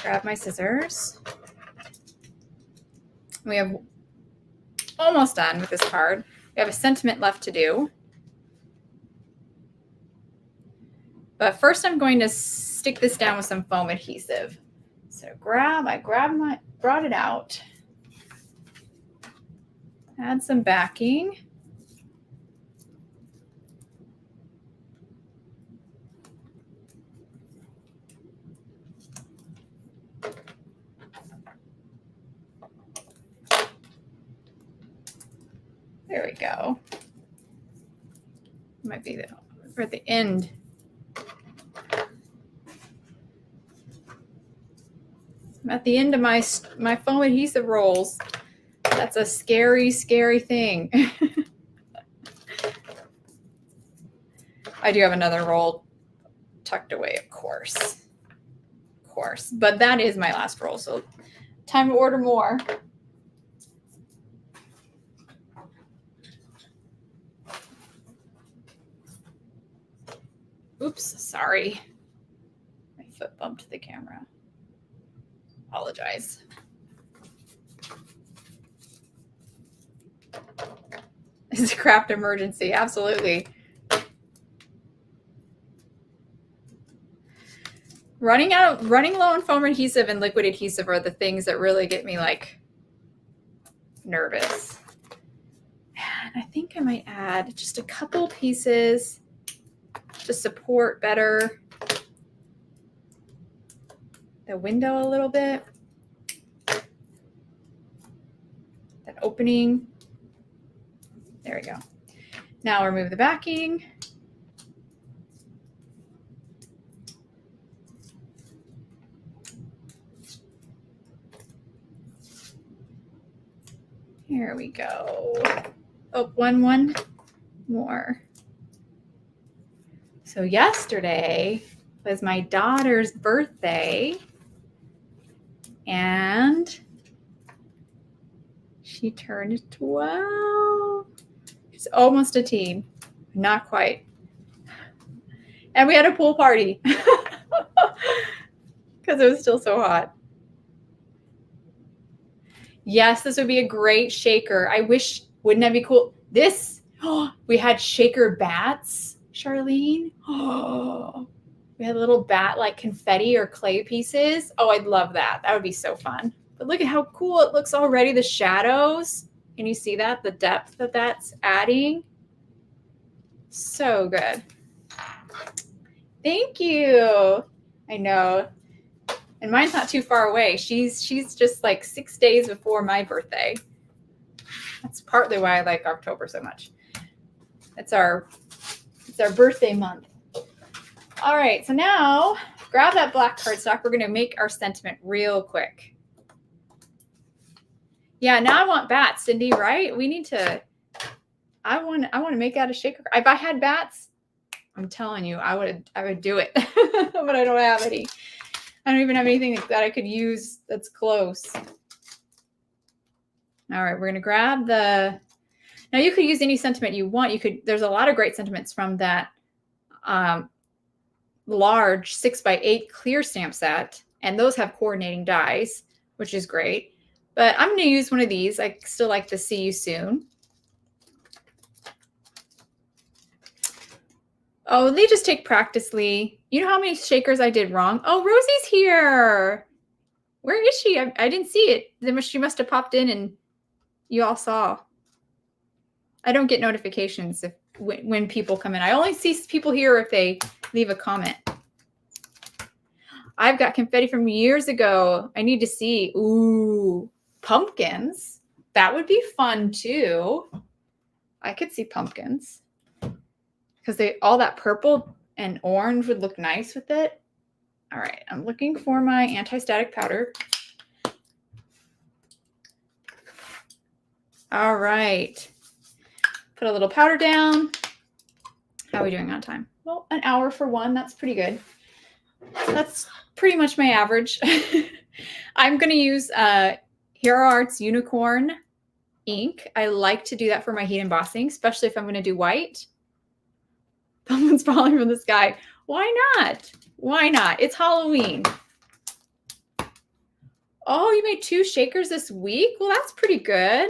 Grab my scissors. We have almost done with this card. We have a sentiment left to do. But first I'm going to stick this down with some foam adhesive. So I brought it out. Add some backing. There we go. Might be we're at the end. I'm at the end of my foam adhesive rolls. That's a scary, scary thing. I do have another roll tucked away, of course. Of course. But that is my last roll, so time to order more. Oops, sorry. My foot bumped the camera. Apologize. is a craft emergency. Absolutely. Running low on foam adhesive and liquid adhesive are the things that really get me like nervous. And I think I might add just a couple pieces to support better the window a little bit. That opening. There we go. Now remove the backing. Here we go. Oh, one more. So yesterday was my daughter's birthday, and she turned 12. She's almost a teen. Not quite. And we had a pool party because it was still so hot. Yes, this would be a great shaker. I wish, wouldn't that be cool? This, we had shaker bats, Charlene. We had little bat like confetti or clay pieces. Oh, I'd love that. That would be so fun. But look at how cool it looks already. The shadows. Can you see that? The depth that that's adding. So good. Thank you. I know. And mine's not too far away. She's just like 6 days before my birthday. That's partly why I like October so much. It's our birthday month. All right, so now grab that black cardstock. We're going to make our sentiment real quick. Yeah, now I want bats, Cindy, right? We need to, I want to make out a shaker. If I had bats, I'm telling you, I would do it. But I don't have any. I don't even have anything that I could use that's close. All right, we're going to grab the, now you could use any sentiment you want. There's a lot of great sentiments from that large 6x8 clear stamp set, and those have coordinating dies, which is great. But I'm going to use one of these. I still like the See You Soon. Oh, they just take practice, Lee. You know how many shakers I did wrong? Oh, Rosie's here. Where is she? I didn't see it. She must have popped in and you all saw. I don't get notifications when people come in. I only see people here if they leave a comment. I've got confetti from years ago. I need to see. Ooh, pumpkins. That would be fun too. I could see pumpkins. Because all that purple and orange would look nice with it. All right, I'm looking for my anti-static powder. All right, put a little powder down. How are we doing on time? Well, an hour for one, that's pretty good. That's pretty much my average. I'm gonna use Hero Arts Unicorn ink. I like to do that for my heat embossing, especially if I'm gonna do white. Someone's falling from the sky. Why not? Why not? It's Halloween. Oh, you made 2 shakers this week? Well, that's pretty good.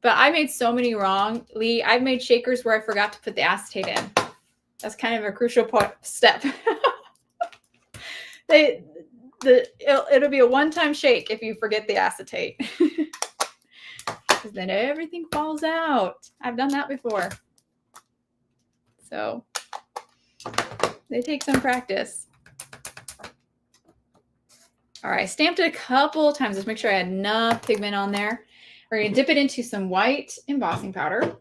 But I made so many wrong, Lee. I've made shakers where I forgot to put the acetate in. That's kind of a crucial step. It'll be a one-time shake if you forget the acetate. Because then everything falls out. I've done that before. So they take some practice. All right, I stamped it a couple of times. Just make sure I had enough pigment on there. We're going to dip it into some white embossing powder.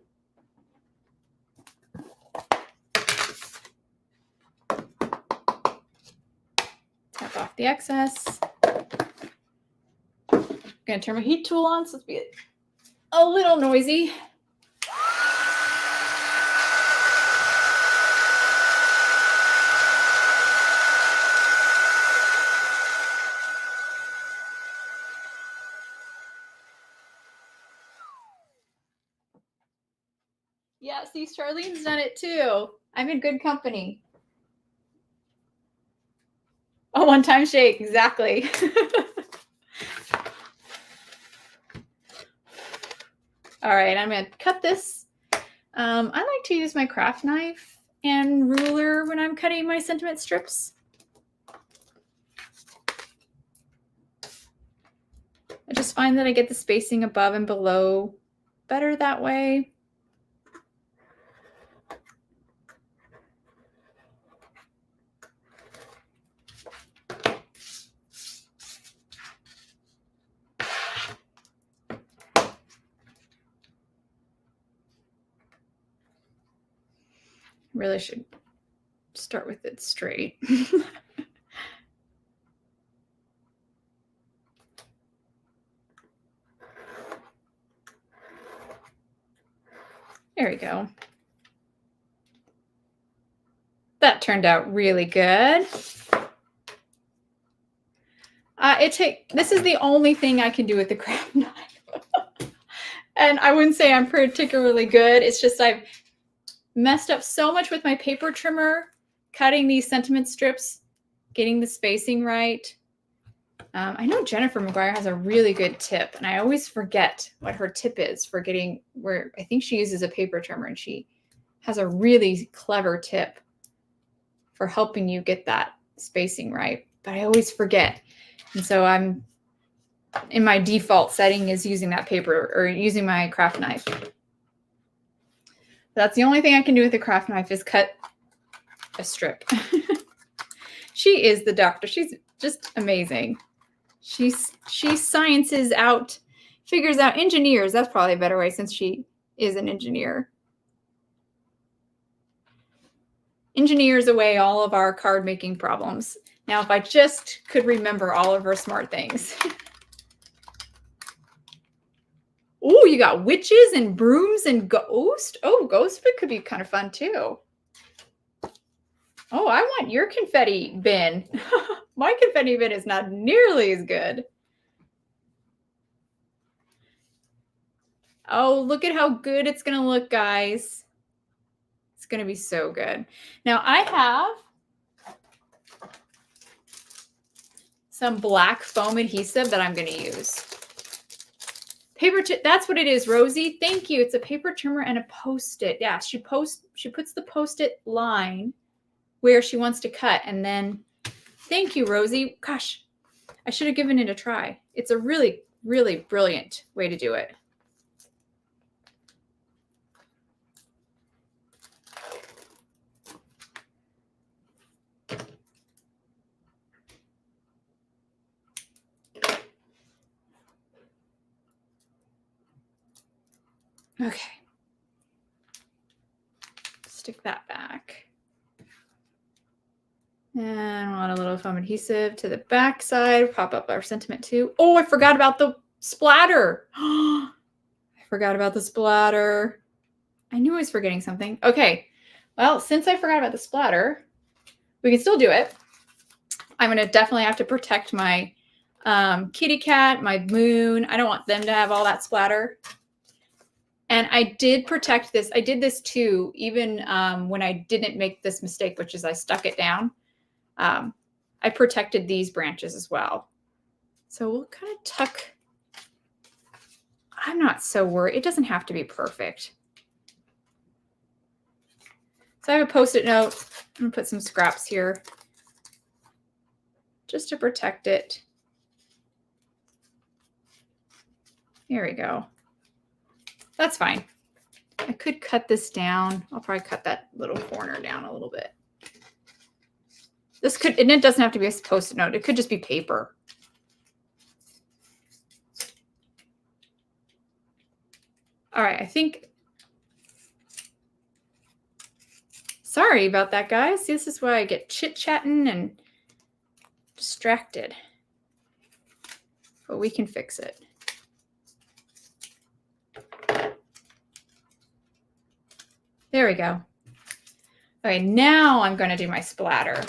Tap off the excess. I'm going to turn my heat tool on so it's be a little noisy. Yeah, see, Charlene's done it too. I'm in good company. A one-time shake, exactly. All right, I'm going to cut this. I like to use my craft knife and ruler when I'm cutting my sentiment strips. I just find that I get the spacing above and below better that way. Really should start with it straight. There we go. That turned out really good. This is the only thing I can do with the craft knife. And I wouldn't say I'm particularly good. It's just I've messed up so much with my paper trimmer, cutting these sentiment strips, getting the spacing right. I know Jennifer McGuire has a really good tip, and I always forget what her tip is for getting where I think she uses a paper trimmer, and she has a really clever tip for helping you get that spacing right. But I always forget. And so I'm in my default setting is using that paper or using my craft knife. That's the only thing I can do with the craft knife is cut a strip. She is the doctor. She's just amazing. She sciences out, figures out engineers. That's probably a better way since she is an engineer. Engineers away all of our card making problems. Now, if I just could remember all of her smart things. Oh, you got witches and brooms and ghost. Oh, ghost could be kind of fun too. Oh, I want your confetti bin. My confetti bin is not nearly as good. Oh, look at how good it's going to look, guys. It's going to be so good. Now, I have some black foam adhesive that I'm going to use. That's what it is, Rosie. Thank you. It's a paper trimmer and a Post-it. Yeah, she puts the Post-it line where she wants to cut. And then, thank you, Rosie. Gosh, I should have given it a try. It's a really, really brilliant way to do it. Okay. Stick that back. And I want a little foam adhesive to the back side. Pop up our sentiment too. Oh, I forgot about the splatter. I forgot about the splatter. I knew I was forgetting something. Okay. Well, since I forgot about the splatter, we can still do it. I'm going to definitely have to protect my kitty cat, my moon. I don't want them to have all that splatter. And I did protect this. I did this too, even when I didn't make this mistake, which is I stuck it down. I protected these branches as well. So we'll kind of tuck. I'm not so worried. It doesn't have to be perfect. So I have a Post-it note. I'm going to put some scraps here just to protect it. There we go. That's fine. I could cut this down. I'll probably cut that little corner down a little bit. This could, and it doesn't have to be a Post-it note. It could just be paper. All right, I think. Sorry about that, guys. This is why I get chit-chatting and distracted. But we can fix it. There we go. Okay, now I'm going to do my splatter.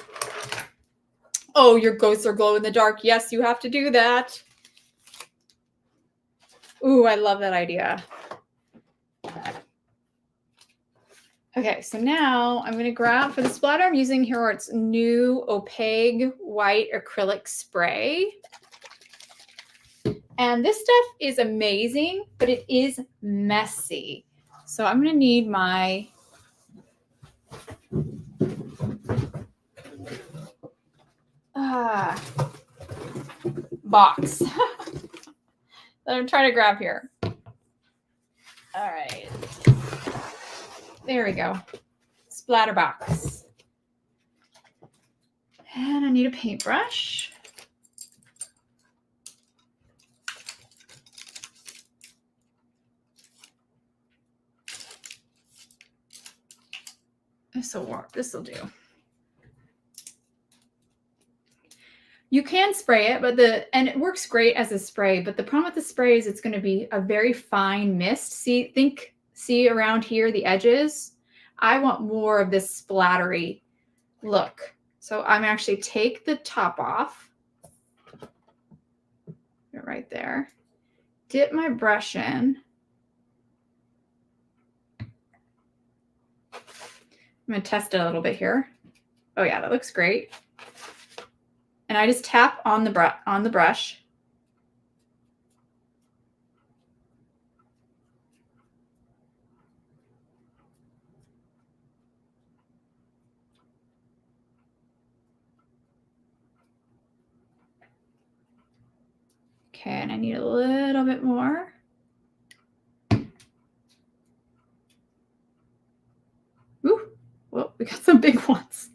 Oh, your ghosts are glow in the dark. Yes, you have to do that. Ooh, I love that idea. Okay, so now I'm going to grab, for the splatter, I'm using here its new opaque white acrylic spray. And this stuff is amazing, but it is messy. So I'm going to need my box that I'm trying to grab here. All right. There we go. Splatter box. And I need a paintbrush. This will work. This will do. You can spray it, and it works great as a spray, but the problem with the spray is it's going to be a very fine mist. See around here, the edges? I want more of this splattery look. So I'm actually take the top off. Right there. Dip my brush in. I'm going to test it a little bit here. Oh yeah, that looks great. And I just tap on the brush. Okay, and I need a little bit more. Ooh, well, we got some big ones.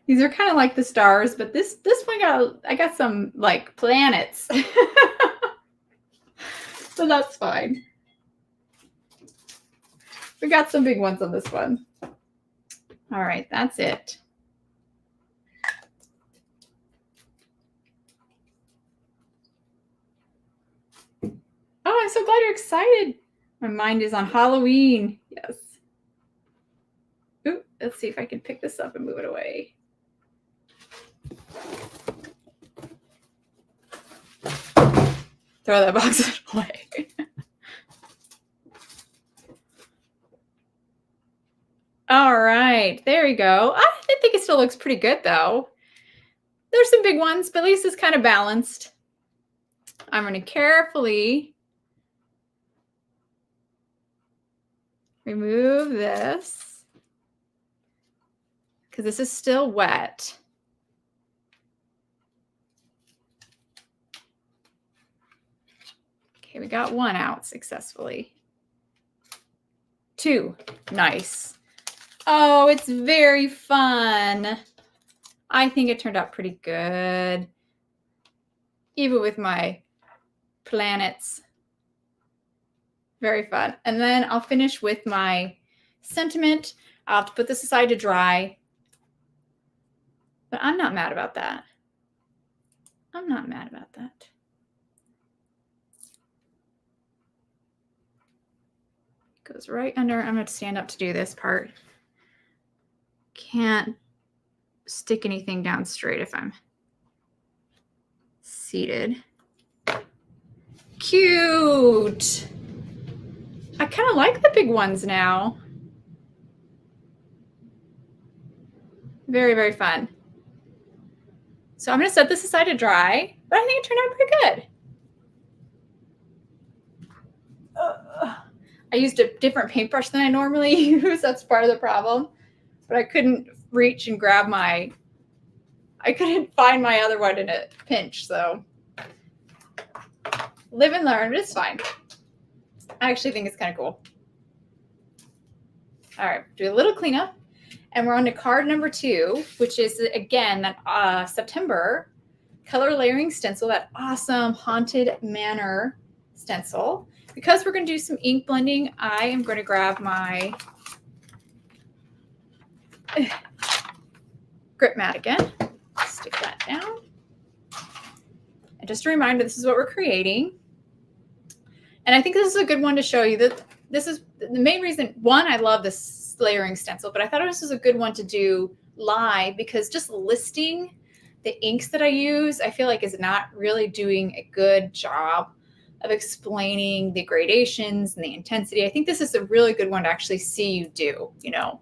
These are kind of like the stars, but this one I got some like planets. So that's fine. We got some big ones on this one. All right, that's it. Oh, I'm so glad you're excited. My mind is on Halloween. Yes. Ooh, let's see if I can pick this up and move it away. Throw that box away. All right, there you go. I think it still looks pretty good though. There's some big ones, but at least it's kind of balanced. I'm going to carefully remove this because this is still wet. Okay, we got one out successfully. Two, nice. Oh, it's very fun. I think it turned out pretty good. Even with my planets. Very fun. And then I'll finish with my sentiment. I'll have to put this aside to dry. But I'm not mad about that. I'm not mad about that. Goes right under. I'm going to stand up to do this part. Can't stick anything down straight if I'm seated. Cute. I kind of like the big ones now. Very, very fun. So I'm going to set this aside to dry, but I think it turned out pretty good. I used a different paintbrush than I normally use. That's part of the problem. But I couldn't reach and grab I couldn't find my other one in a pinch. So live and learn, but it's fine. I actually think it's kind of cool. All right, do a little cleanup. And we're on to card number 2, which is, again, that September Color Layering Stencil, that awesome Haunted Manor stencil. Because we're going to do some ink blending, I am going to grab my grip mat again. Stick that down. And just a reminder, this is what we're creating. And I think this is a good one to show you that this is the main reason. One, I love this layering stencil, but I thought this was a good one to do live because just listing the inks that I use, I feel like is not really doing a good job of explaining the gradations and the intensity. I think this is a really good one to actually see you do, you know.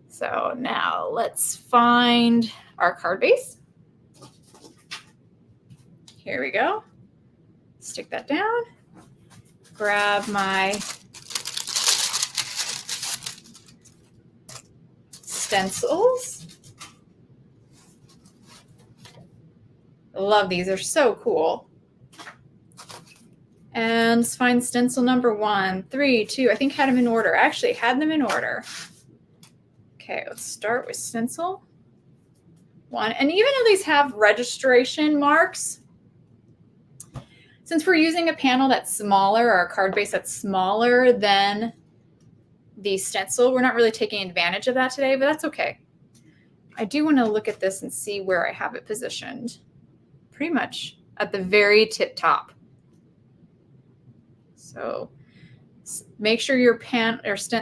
So now let's find our card base. Here we go. Stick that down. Grab my stencils. I love these. They're so cool. And let's find stencil number 1, 3, 2. I think I had them in order. I actually had them in order. Okay, let's start with stencil 1. And even though these have registration marks, since we're using a panel that's smaller or a card base that's smaller than the stencil, we're not really taking advantage of that today, but that's okay. I do want to look at this and see where I have it positioned. Pretty much at the very tip top. So make sure your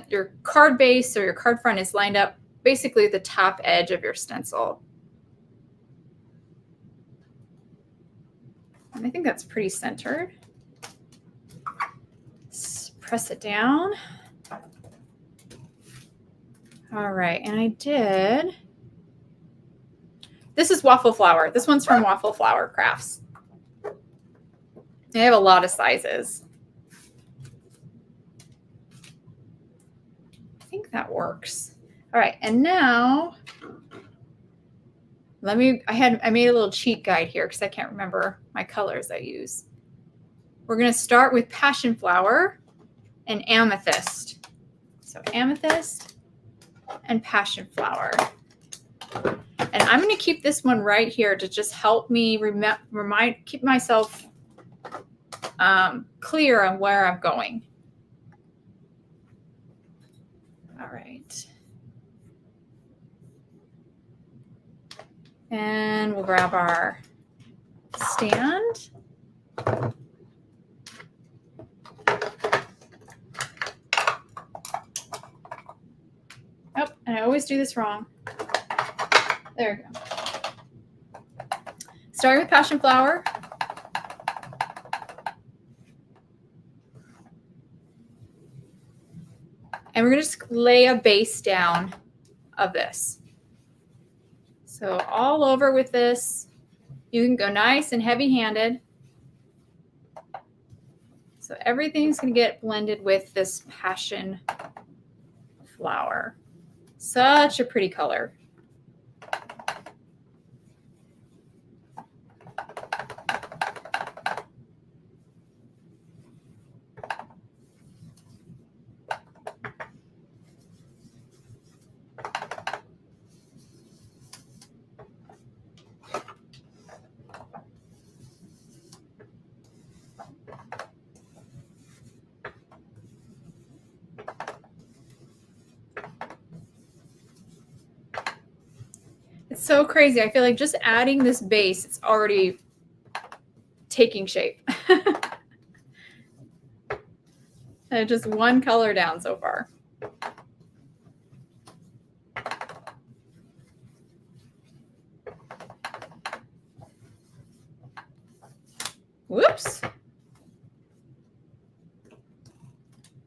your card base or your card front is lined up basically at the top edge of your stencil. And I think that's pretty centered. Let's press it down. All right, and I did. This is Waffle Flower. This one's from Waffle Flower Crafts. They have a lot of sizes. I think that works. All right, and now I made a little cheat guide here because I can't remember my colors I use. We're going to start with Passion Flower and Amethyst. So Amethyst and Passion Flower. And I'm going to keep this one right here to just help me keep myself clear on where I'm going. All right. And we'll grab our stand. Oh, and I always do this wrong. There we go. Starting with Passion Flower. And we're going to just lay a base down of this. So all over with this, you can go nice and heavy-handed. So everything's going to get blended with this Passion Flower. Such a pretty color. It's so crazy. I feel like just adding this base, it's already taking shape. And just one color down so far. Whoops.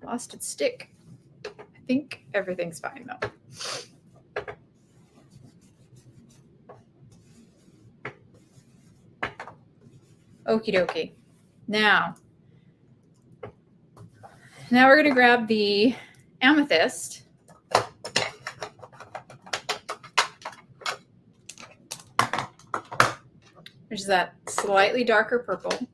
Lost its stick. I think everything's fine though. Okie dokie. Now we're going to grab the Amethyst. Which is that slightly darker purple.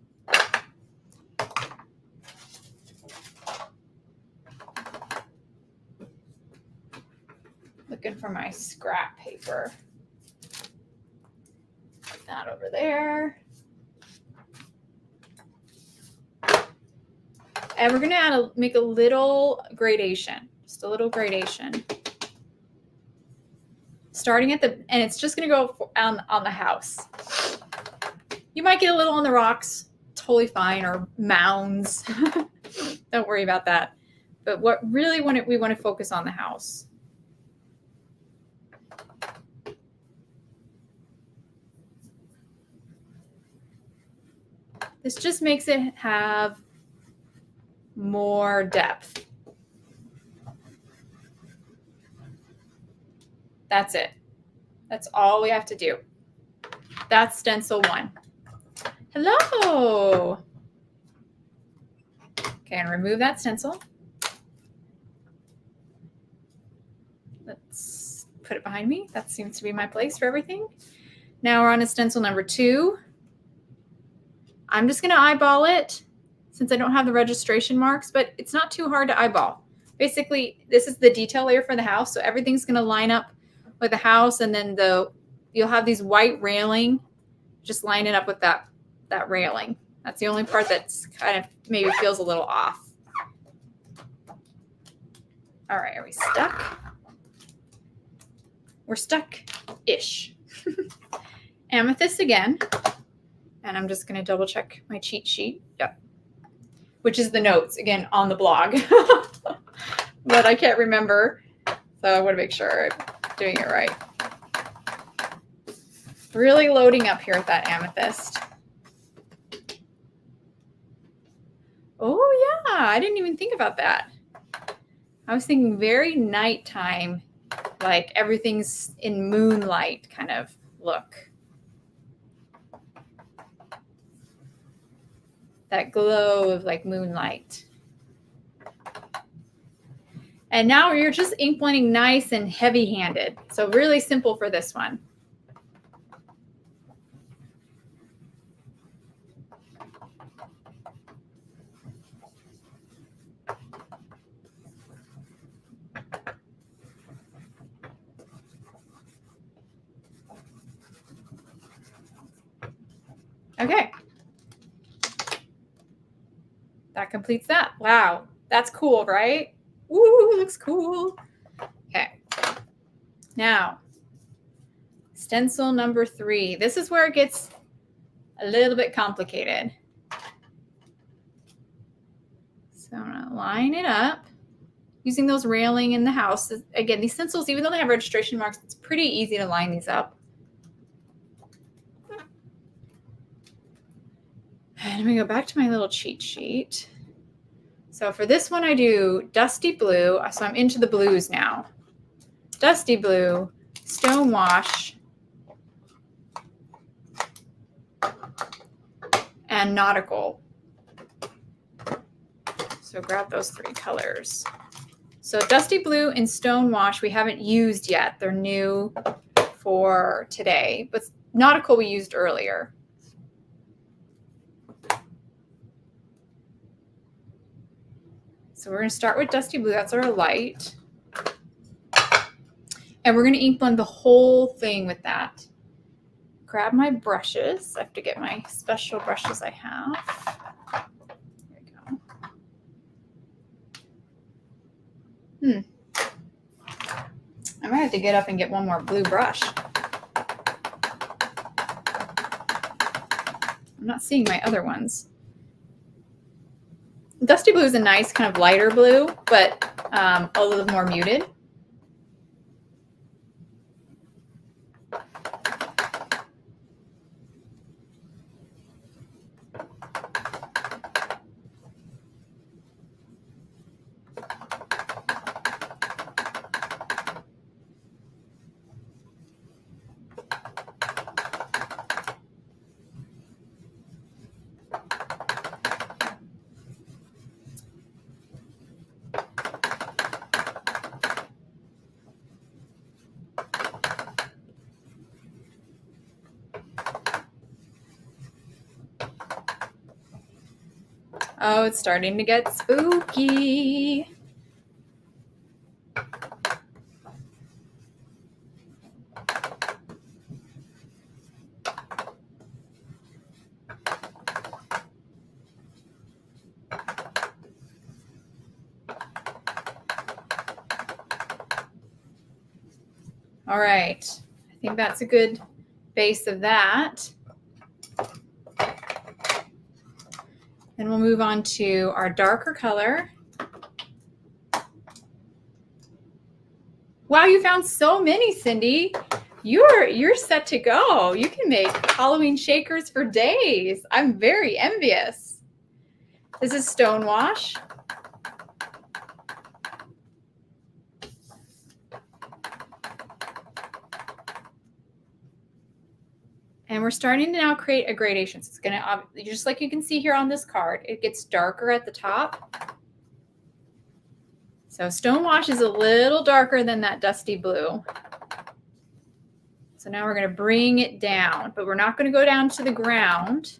Looking for my scrap paper. Put that over there. And we're going to make a little gradation, just a little gradation. Starting at and it's just going to go on the house. You might get a little on the rocks, totally fine, or mounds. Don't worry about that. But what really we want to focus on the house. This just makes it have more depth. That's it. That's all we have to do. That's stencil 1. Hello. Okay, and remove that stencil. Let's put it behind me. That seems to be my place for everything. Now we're on to stencil number 2. I'm just going to eyeball it since I don't have the registration marks, but it's not too hard to eyeball. Basically, this is the detail layer for the house, so everything's going to line up with the house, and then you'll have these white railing. Just line it up with that railing. That's the only part that's kind of maybe feels a little off. All right, are we stuck? We're stuck-ish. Amethyst again. And I'm just going to double check my cheat sheet. Yep. Which is the notes, again, on the blog. But I can't remember. So I want to make sure I'm doing it right. Really loading up here with that amethyst. Oh, yeah. I didn't even think about that. I was thinking very nighttime, like everything's in moonlight kind of look. That glow of like moonlight. And now you're just ink blending nice and heavy-handed. So really simple for this one. Okay. That completes that. Wow. That's cool, right? Ooh, looks cool. Okay. Now, stencil number 3. This is where it gets a little bit complicated. So I'm going to line it up using those railing in the house. Again, these stencils, even though they have registration marks, it's pretty easy to line these up. And I'm going to go back to my little cheat sheet. So for this one, I do Dusty Blue. So I'm into the blues now. Dusty Blue, Stone Wash, and Nautical. So grab those 3 colors. So Dusty Blue and Stone Wash we haven't used yet. They're new for today. But Nautical we used earlier. So we're going to start with Dusty Blue. That's our light. And we're going to ink blend the whole thing with that. Grab my brushes. I have to get my special brushes I have. There we go. I might have to get up and get one more blue brush. I'm not seeing my other ones. Dusty Blue is a nice kind of lighter blue, but a little more muted. Oh, it's starting to get spooky. All right, I think that's a good base of that. Then we'll move on to our darker color. Wow, you found so many, Cindy. You're set to go. You can make Halloween shakers for days. I'm very envious. This is stone wash. And we're starting to now create a gradation. So it's going to, just like you can see here on this card, it gets darker at the top. So stone wash is a little darker than that dusty blue. So now we're going to bring it down, but we're not going to go down to the ground.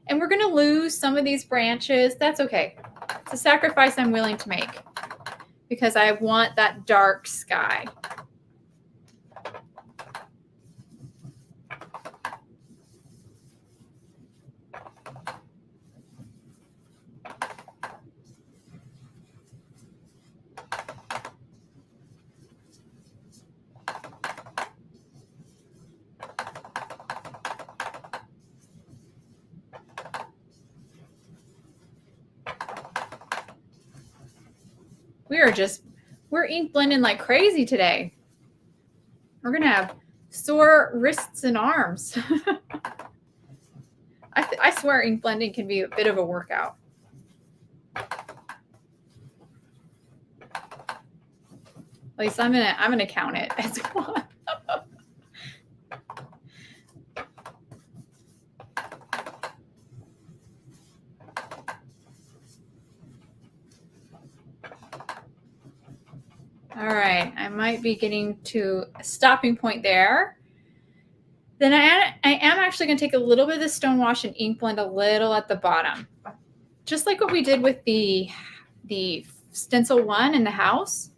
And we're going to lose some of these branches. That's okay. It's a sacrifice I'm willing to make because I want that dark sky. We're ink blending like crazy today. We're going to have sore wrists and arms. I swear ink blending can be a bit of a workout. At least I'm gonna count it as one. All right, I might be getting to a stopping point there. Then I am actually going to take a little bit of the stone wash and ink blend a little at the bottom. Just like what we did with the stencil one in the house.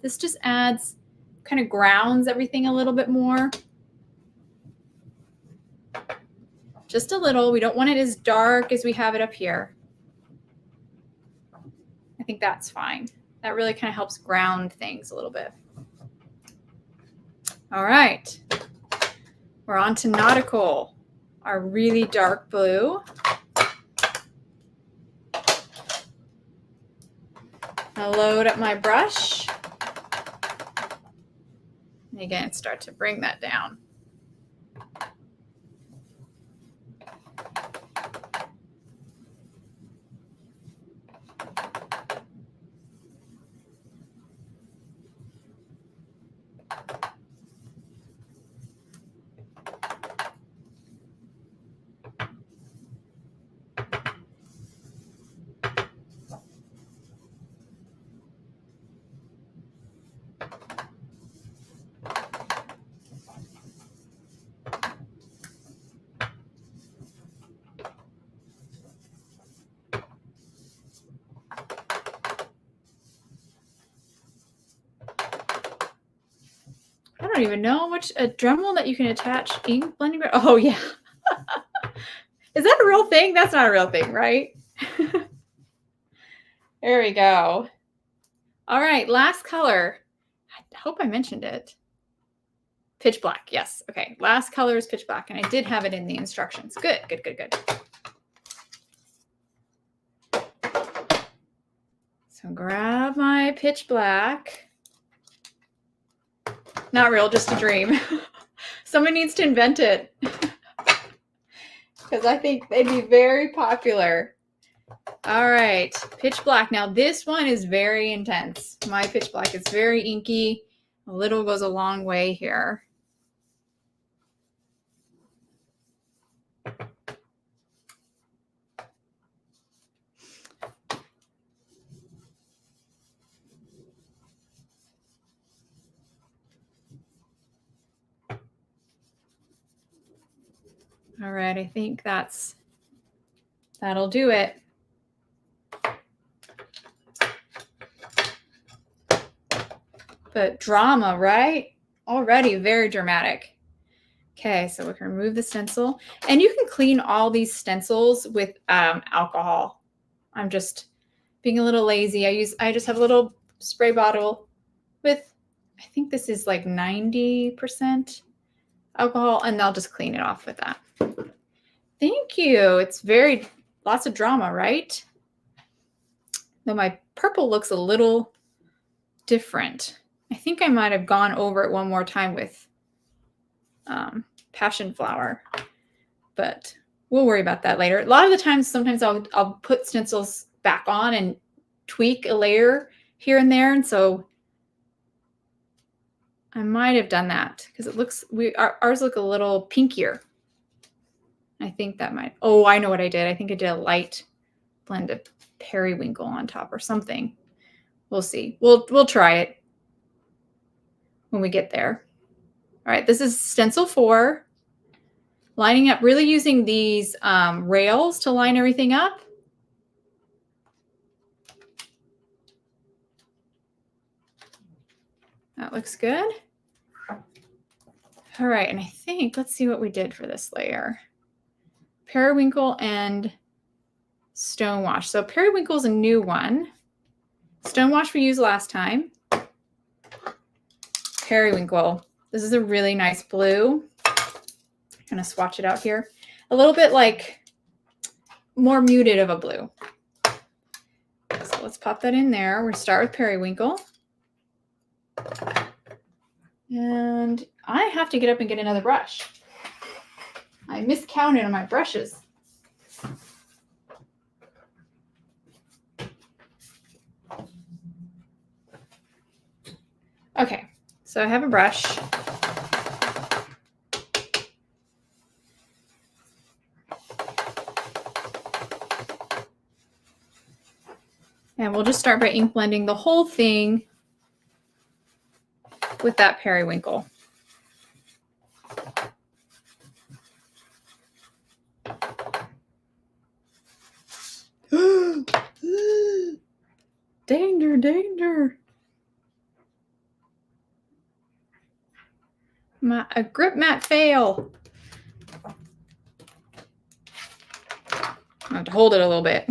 This just adds, kind of grounds everything a little bit more. Just a little. We don't want it as dark as we have it up here. I think that's fine. That really kind of helps ground things a little bit. All right. We're on to Nautical, our really dark blue. I'll load up my brush. And again, start to bring that down. I don't even know a Dremel that you can attach ink blending. Oh yeah. Is that a real thing? That's not a real thing, right? There we go. All right, last color. I hope I mentioned it. Pitch black, yes. Okay, last color is pitch black, and I did have it in the instructions. Good, good, good, good. So grab my pitch black. Not real, just a dream. Someone needs to invent it. Because I think they'd be very popular. All right, pitch black. Now this one is very intense. My pitch black is very inky. A little goes a long way here. All right, I think that'll do it. But drama, right? Already very dramatic. Okay, so we can remove the stencil. And you can clean all these stencils with alcohol. I'm just being a little lazy. I just have a little spray bottle with, I think this is like 90% alcohol, and I'll just clean it off with that. Thank you. It's lots of drama, right? Though my purple looks a little different. I think I might have gone over it one more time with passion flower, but we'll worry about that later. A lot of the times, sometimes I'll put stencils back on and tweak a layer here and there, and so I might have done that because it looks ours look a little pinkier. I think that might. Oh, I know what I did. I think I did a light blend of periwinkle on top or something. We'll see. We'll try it when we get there. All right, this is stencil 4. Lining up, really using these rails to line everything up. That looks good. All right, and I think, let's see what we did for this layer. Periwinkle and Stonewash. So periwinkle is a new one. Stonewash we used last time. Periwinkle. This is a really nice blue. I'm gonna swatch it out here. A little bit like more muted of a blue. So let's pop that in there. We'll start with periwinkle. And I have to get up and get another brush. I miscounted on my brushes. Okay, so I have a brush. And we'll just start by ink blending the whole thing with that periwinkle. Danger, danger. A grip mat fail. I have to hold it a little bit.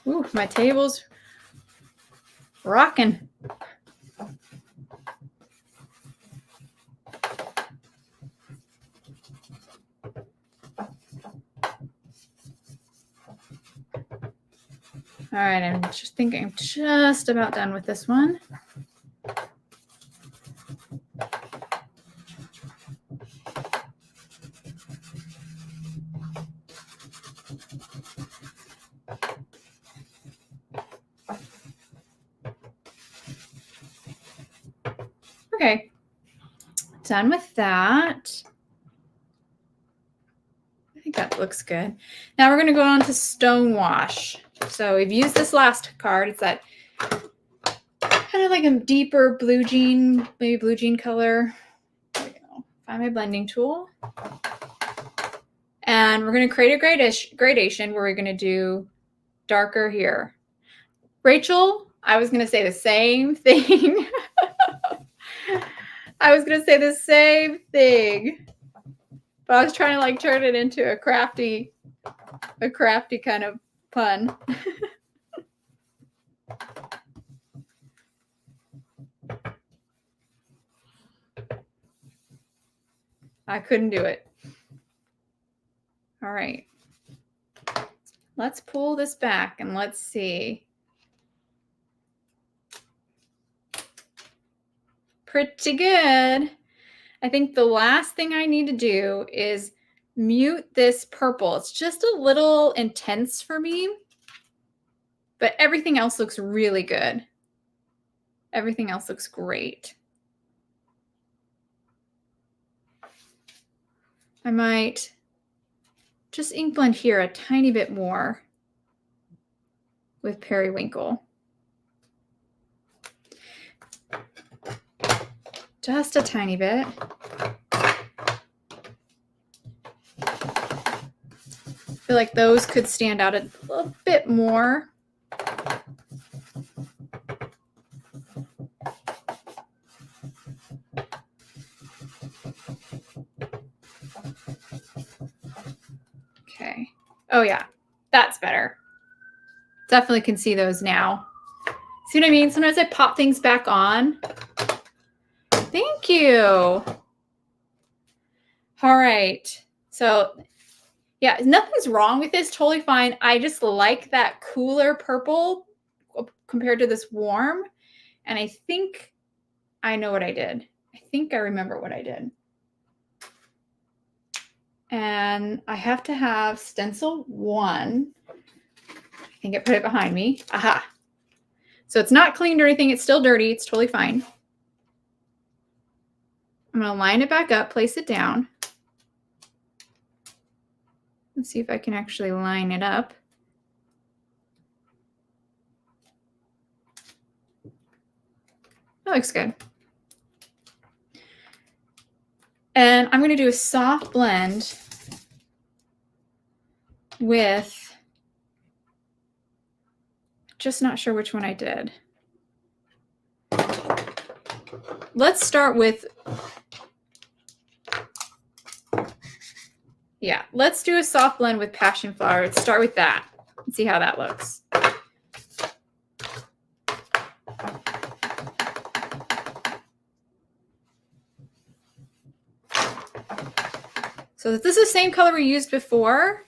Ooh, my table's rocking. All right, I'm just thinking I'm just about done with this one. Okay, done with that. I think that looks good. Now we're going to go on to Stonewash. So we've used this last card. It's that kind of like a deeper blue jean, maybe blue jean color. There we go. Find my blending tool. And we're going to create a gradation where we're going to do darker here. Rachel, I was going to say the same thing. I was going to say the same thing. But I was trying to like turn it into a crafty kind of pun. I couldn't do it. All right. Let's pull this back and let's see. Pretty good. I think the last thing I need to do is mute this purple. It's just a little intense for me, but everything else looks really good. Everything else looks great. I might just ink blend here a tiny bit more with periwinkle. Just a tiny bit. I feel like those could stand out a little bit more. Oh yeah, that's better. Definitely can see those now. See what I mean? Sometimes I pop things back on. Thank you. All right. So yeah, nothing's wrong with this. Totally fine. I just like that cooler purple compared to this warm. And I think I know what I did. I think I remember what I did. And I have to have stencil 1. I think I put it behind me. Aha. So it's not cleaned or anything. It's still dirty. It's totally fine. I'm going to line it back up, place it down. Let's see if I can actually line it up. That looks good. And I'm going to do a soft blend with, just not sure which one I did. Let's start with, yeah, let's do a soft blend with passion flower. Let's start with that and see how that looks. So this is the same color we used before.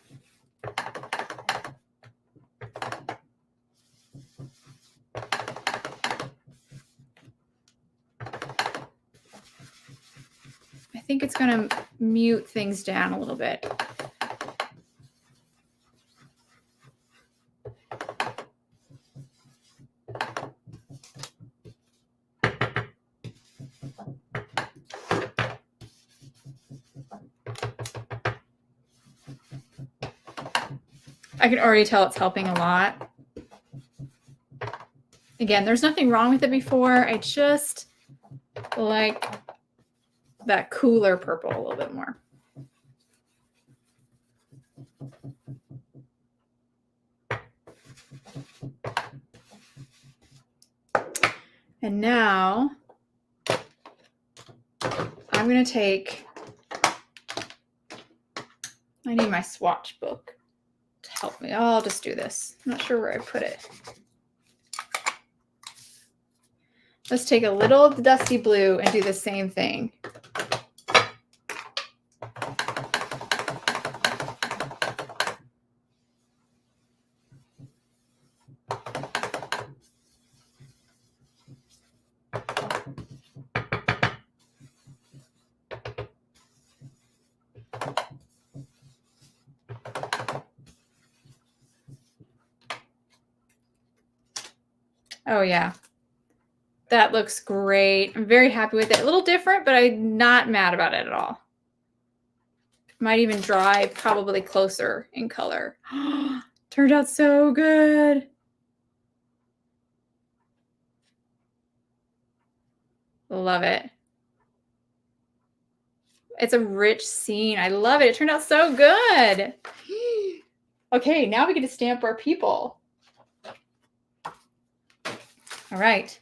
I think it's going to mute things down a little bit. I can already tell it's helping a lot. Again, there's nothing wrong with it before. I just like that cooler purple a little bit more. And now I'm going to take, I need my swatch book to help me. I'll just do this. I'm not sure where I put it. Let's take a little of the dusty blue and do the same thing. Oh yeah. That looks great. I'm very happy with it. A little different, but I'm not mad about it at all. Might even dry probably closer in color. Turned out so good. Love it. It's a rich scene. I love it. It turned out so good. Okay, now we get to stamp our people. All right.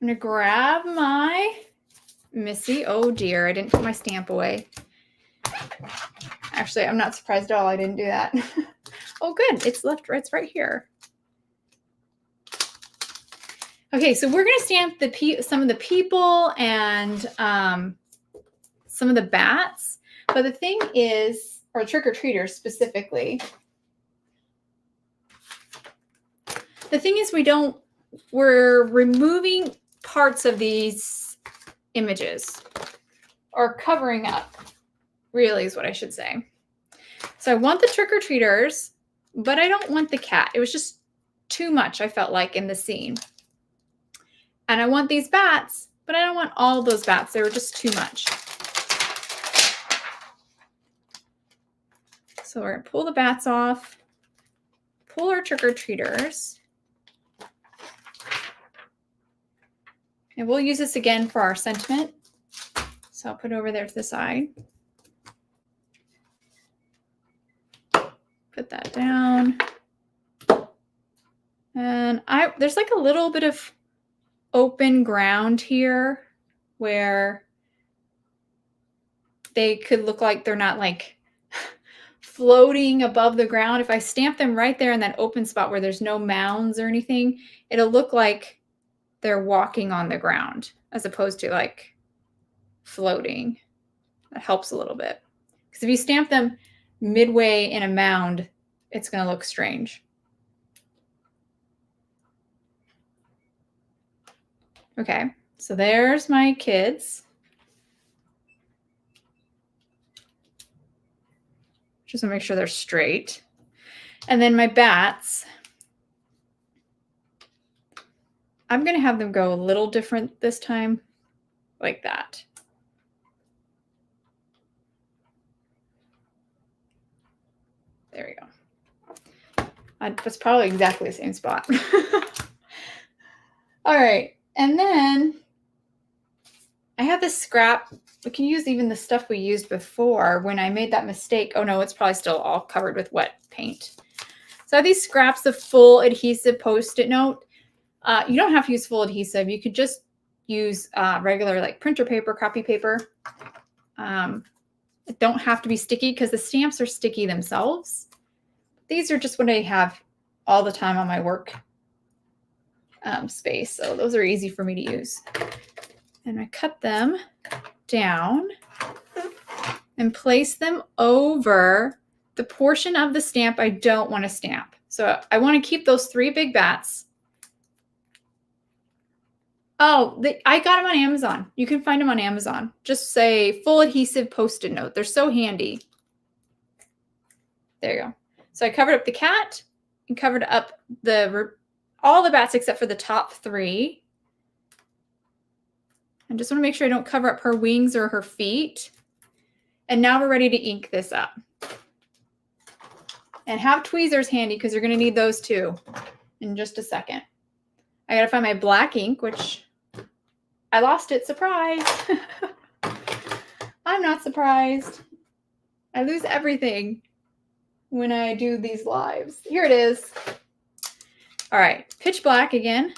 I'm going to grab my Missy. Oh dear, I didn't put my stamp away. Actually, I'm not surprised at all I didn't do that. Oh good, it's right here. Okay, so we're going to stamp some of the people and some of the bats. But the thing is, or trick-or-treaters specifically, the thing is we're removing parts of these images, or covering up, really is what I should say. So I want the trick-or-treaters, but I don't want the cat. It was just too much, I felt like, in the scene. And I want these bats, but I don't want all those bats. They were just too much. So we're going to pull the bats off, pull our trick-or-treaters. And we'll use this again for our sentiment. So I'll put it over there to the side. Put that down. And there's like a little bit of open ground here where they could look like they're not like floating above the ground. If I stamp them right there in that open spot where there's no mounds or anything, it'll look like they're walking on the ground as opposed to like floating. That helps a little bit. Because if you stamp them midway in a mound, it's going to look strange. Okay, so there's my kids. Just want to make sure they're straight. And then my bats, I'm going to have them go a little different this time, like that. There we go. That's probably exactly the same spot. All right, and then I have this scrap. We can use even the stuff we used before when I made that mistake. Oh no, it's probably still all covered with wet paint. So I have these scraps of full adhesive Post-it note. You don't have to use full adhesive. You could just use regular like printer paper, copy paper. It don't have to be sticky because the stamps are sticky themselves. These are just what I have all the time on my work space. So those are easy for me to use. And I cut them down and place them over the portion of the stamp I don't want to stamp. So I want to keep those 3 big bats. Oh, I got them on Amazon. You can find them on Amazon. Just say full adhesive Post-it note. They're so handy. There you go. So I covered up the cat and covered up all the bats except for the top 3. I just want to make sure I don't cover up her wings or her feet. And now we're ready to ink this up. And have tweezers handy because you're going to need those too in just a second. I got to find my black ink, which I lost it. Surprise. I'm not surprised. I lose everything when I do these lives. Here it is. All right, pitch black again.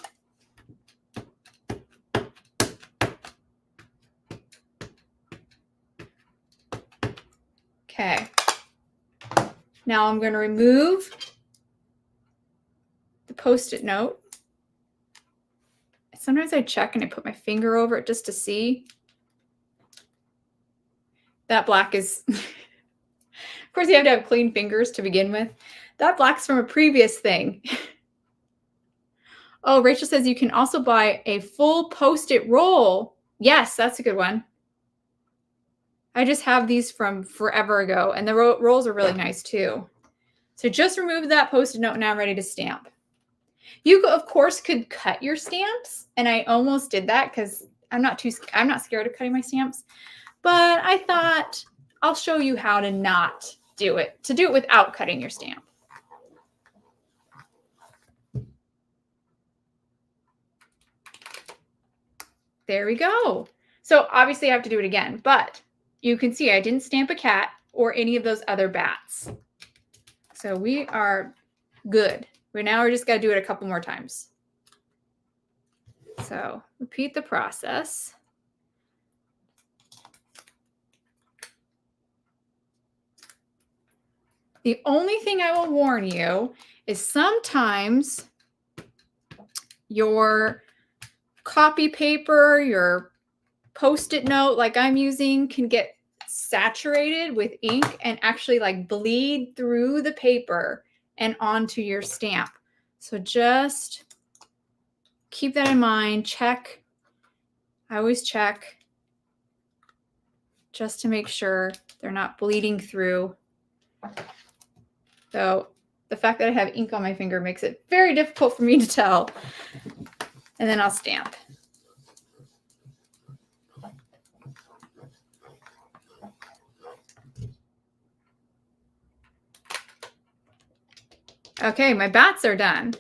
Okay. Now I'm going to remove the Post-it note. Sometimes I check and I put my finger over it just to see. That black is, of course you have to have clean fingers to begin with. That black's from a previous thing. Oh, Rachel says you can also buy a full Post-it roll. Yes, that's a good one. I just have these from forever ago, and the rolls are really nice too. So just remove that Post-it note, and now I'm ready to stamp. You, of course, could cut your stamps, and I almost did that because I'm not scared of cutting my stamps. But I thought I'll show you how to not do it, to do it without cutting your stamp. There we go. So obviously I have to do it again, but you can see I didn't stamp a cat or any of those other bats. So we are good. We're just got to do it a couple more times. So repeat the process. The only thing I will warn you is sometimes your copy paper, your Post-it note like I'm using can get saturated with ink and actually like bleed through the paper and onto your stamp. So just keep that in mind. Check. I always check just to make sure they're not bleeding through. So the fact that I have ink on my finger makes it very difficult for me to tell. And then I'll stamp. Okay, my bats are done.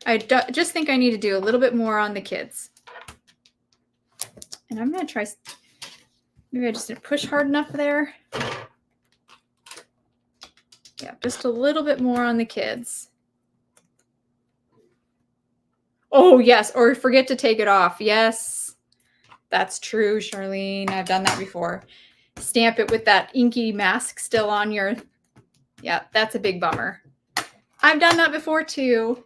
I just think I need to do a little bit more on the kids. And I'm going to try, maybe I just didn't push hard enough there. Yeah, just a little bit more on the kids. Oh, yes, or forget to take it off. Yes, that's true, Charlene. I've done that before. stamp it with that inky mask still on your, yeah, that's a big bummer. I've done that before too.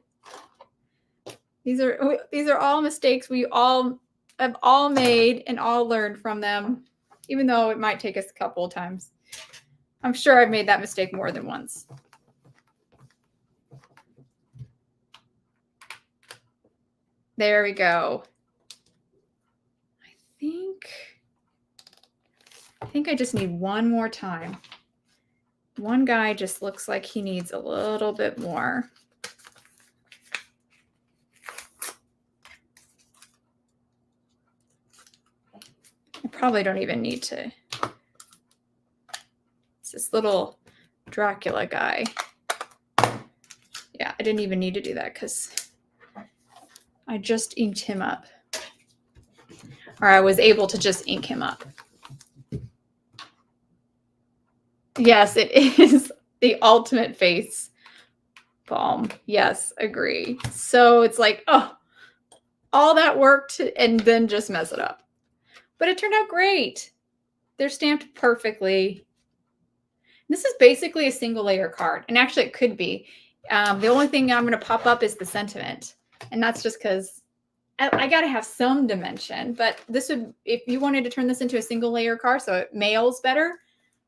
These are all mistakes we have all made and all learned from them, even though it might take us a couple of times. I'm sure I've made that mistake more than once. There we go. I think I just need one more time. One guy just looks like he needs a little bit more. I probably don't even need to. It's this little Dracula guy. Yeah, I didn't even need to do that because I just inked him up. Or I was able to just ink him up. Yes, it is the ultimate face palm. Yes, agree. So it's like, oh, all that work and then just mess it up. But it turned out great. They're stamped perfectly. This is basically a single layer card. And actually it could be. The only thing I'm going to pop up is the sentiment. And that's just because I got to have some dimension. But this would, if you wanted to turn this into a single layer card so it mails better,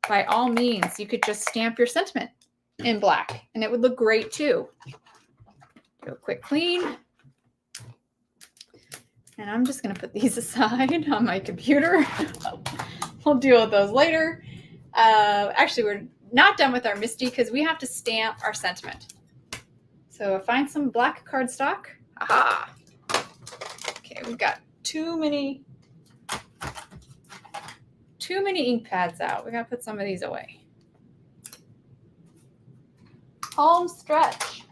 by all means, you could just stamp your sentiment in black and it would look great too. Do a quick clean. And I'm just going to put these aside on my computer. We'll deal with those later. Actually, we're not done with our MISTI because we have to stamp our sentiment. So find some black cardstock. Aha. Okay, we've got too many ink pads out. We gotta put some of these away. Home stretch.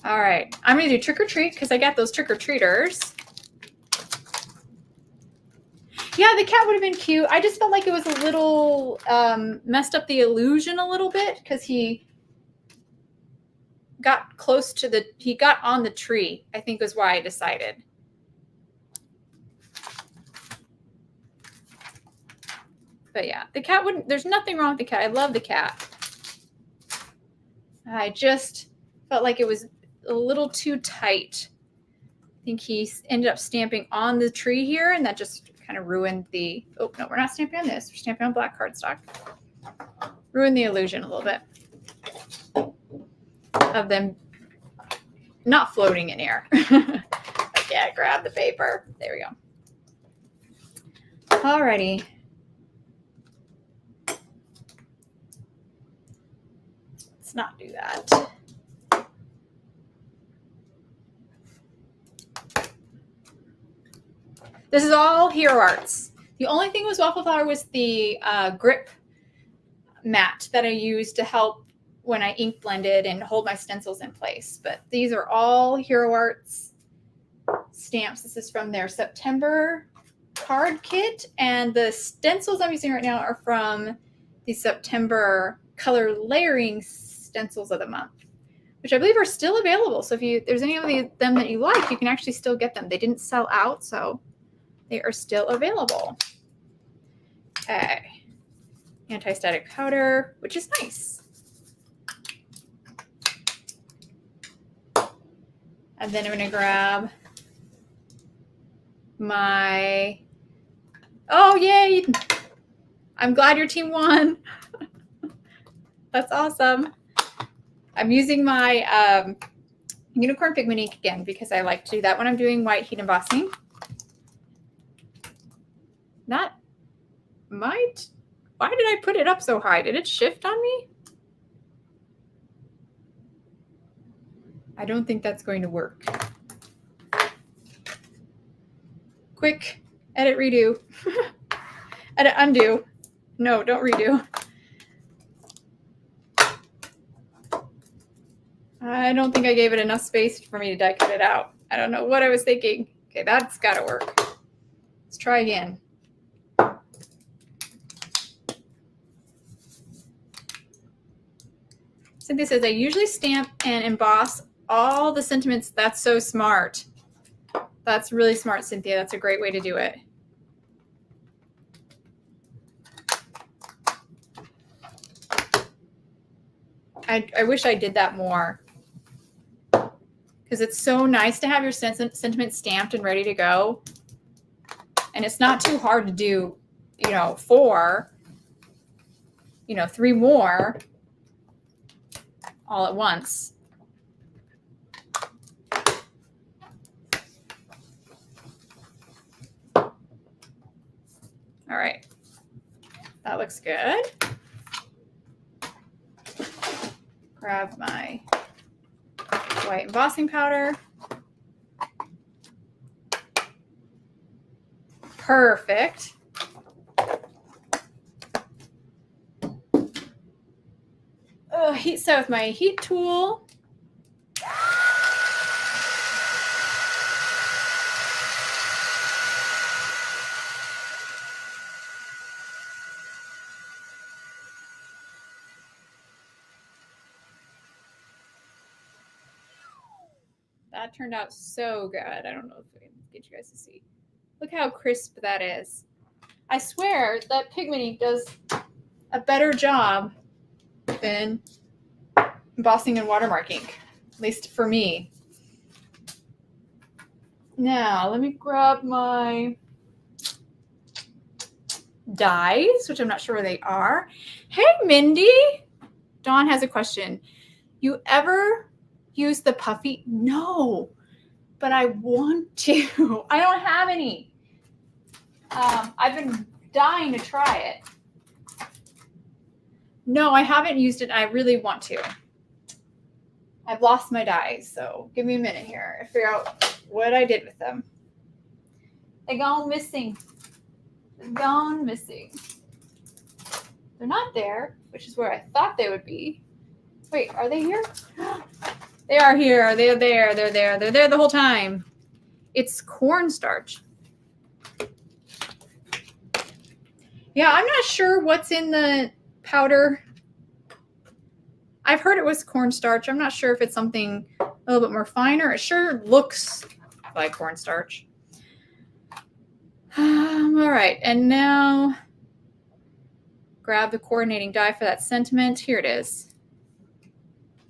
All right, I'm gonna do trick or treat because I got those trick or treaters. Yeah, the cat would have been cute. I just felt like it was a little messed up the illusion a little bit because he got close to he got on the tree, I think was why I decided. But yeah, the cat wouldn't, there's nothing wrong with the cat. I love the cat. I just felt like it was a little too tight. I think he ended up stamping on the tree here and that just kind of ruined the, oh no, we're not stamping on this. We're stamping on black cardstock. Ruined the illusion a little bit of them not floating in air. Yeah, grab the paper. There we go. Alrighty. Let's not do that. This is all Hero Arts. The only thing was Waffle Flower was the grip mat that I used to help when I ink blended and hold my stencils in place. But these are all Hero Arts stamps. This is from their September card kit. And the stencils I'm using right now are from the September Color Layering Stencils of the month, which I believe are still available. So if there's any of them that you like, you can actually still get them. They didn't sell out, so they are still available. Okay. Anti-static powder, which is nice. And then I'm going to grab my, oh, yay. I'm glad your team won. That's awesome. I'm using my unicorn pigment ink again because I like to do that when I'm doing white heat embossing. That might, why did I put it up so high? Did it shift on me? I don't think that's going to work. Quick, edit, redo. Edit, undo. No, don't redo. I don't think I gave it enough space for me to die cut it out. I don't know what I was thinking. Okay, that's got to work. Let's try again. Cynthia says, I usually stamp and emboss all the sentiments. That's so smart. That's really smart, Cynthia. That's a great way to do it. I wish I did that more, because it's so nice to have your sentiment stamped and ready to go. And it's not too hard to do, 4, 3 more all at once. All right, that looks good. Grab my white embossing powder. Perfect. Heat set with my heat tool. That turned out so good. I don't know if I can get you guys to see. Look how crisp that is. I swear that pigment ink does a better job than embossing and watermark ink, at least for me. Now, let me grab my dies, which I'm not sure where they are. Hey, Mindy. Dawn has a question. You ever use the puffy? No, but I want to. I don't have any. I've been dying to try it. No, I haven't used it. I really want to. I've lost my dies, so give me a minute here to figure out what I did with them. They're gone missing. They're gone missing. They're not there, which is where I thought they would be. Wait, are they here? They are here. They're there. They're there. They're there the whole time. It's cornstarch. Yeah, I'm not sure what's in the powder. I've heard it was cornstarch. I'm not sure if it's something a little bit more finer. It sure looks like cornstarch. All right, and now grab the coordinating die for that sentiment. Here it is.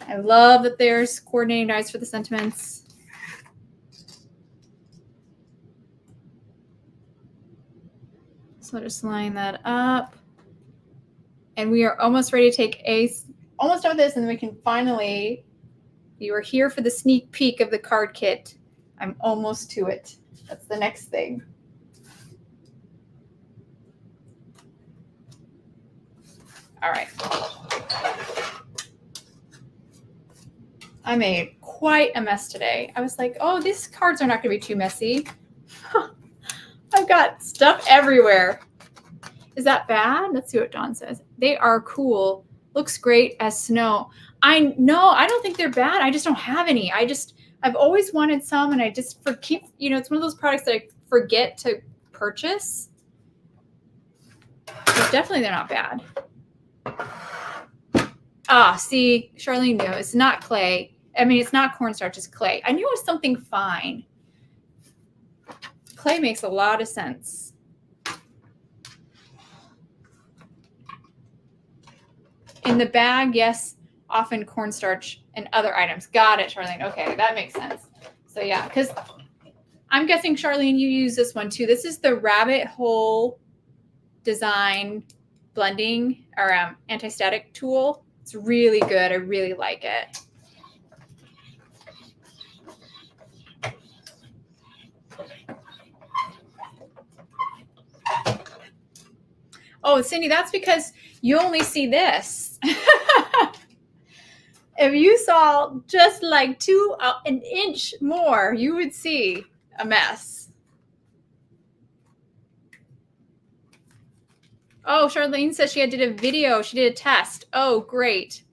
I love that there's coordinating dies for the sentiments. So just line that up. And we are almost ready to take almost done with this, and then we can finally, you are here for the sneak peek of the card kit. I'm almost to it. That's the next thing. All right. I made quite a mess today. I was like, oh, these cards are not going to be too messy. I've got stuff everywhere. Is that bad? Let's see what Dawn says. They are cool. Looks great as snow. I don't think they're bad. I just don't have any. I've always wanted some, and I just keep, it's one of those products that I forget to purchase. But definitely they're not bad. Ah, see, Charlene knew. It's not clay. I mean, it's not cornstarch, it's clay. I knew it was something fine. Clay makes a lot of sense. In the bag, yes, often cornstarch and other items. Got it, Charlene. Okay, that makes sense. So yeah, because I'm guessing, Charlene, you use this one too. This is the rabbit hole design blending or anti-static tool. It's really good. I really like it. Oh, Cindy, that's because you only see this. If you saw just like an inch more, you would see a mess. Oh, Charlene says she did a video. She did a test. Oh, great.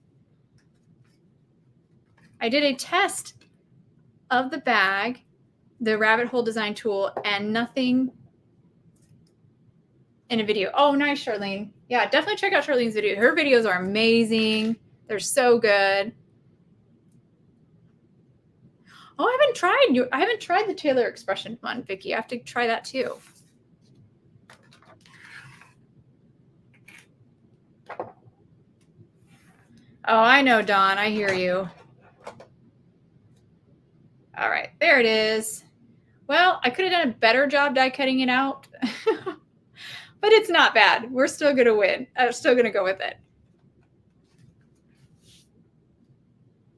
I did a test of the bag, the rabbit hole design tool, and nothing in a video. Oh, nice, Charlene. Yeah, definitely check out Charlene's video. Her videos are amazing. They're so good. Oh, I haven't tried the Taylor Expression one, Vicky. I have to try that too. Oh, I know, Dawn. I hear you. All right, there it is. Well, I could have done a better job die cutting it out, but it's not bad. We're still going to win. I'm still going to go with it.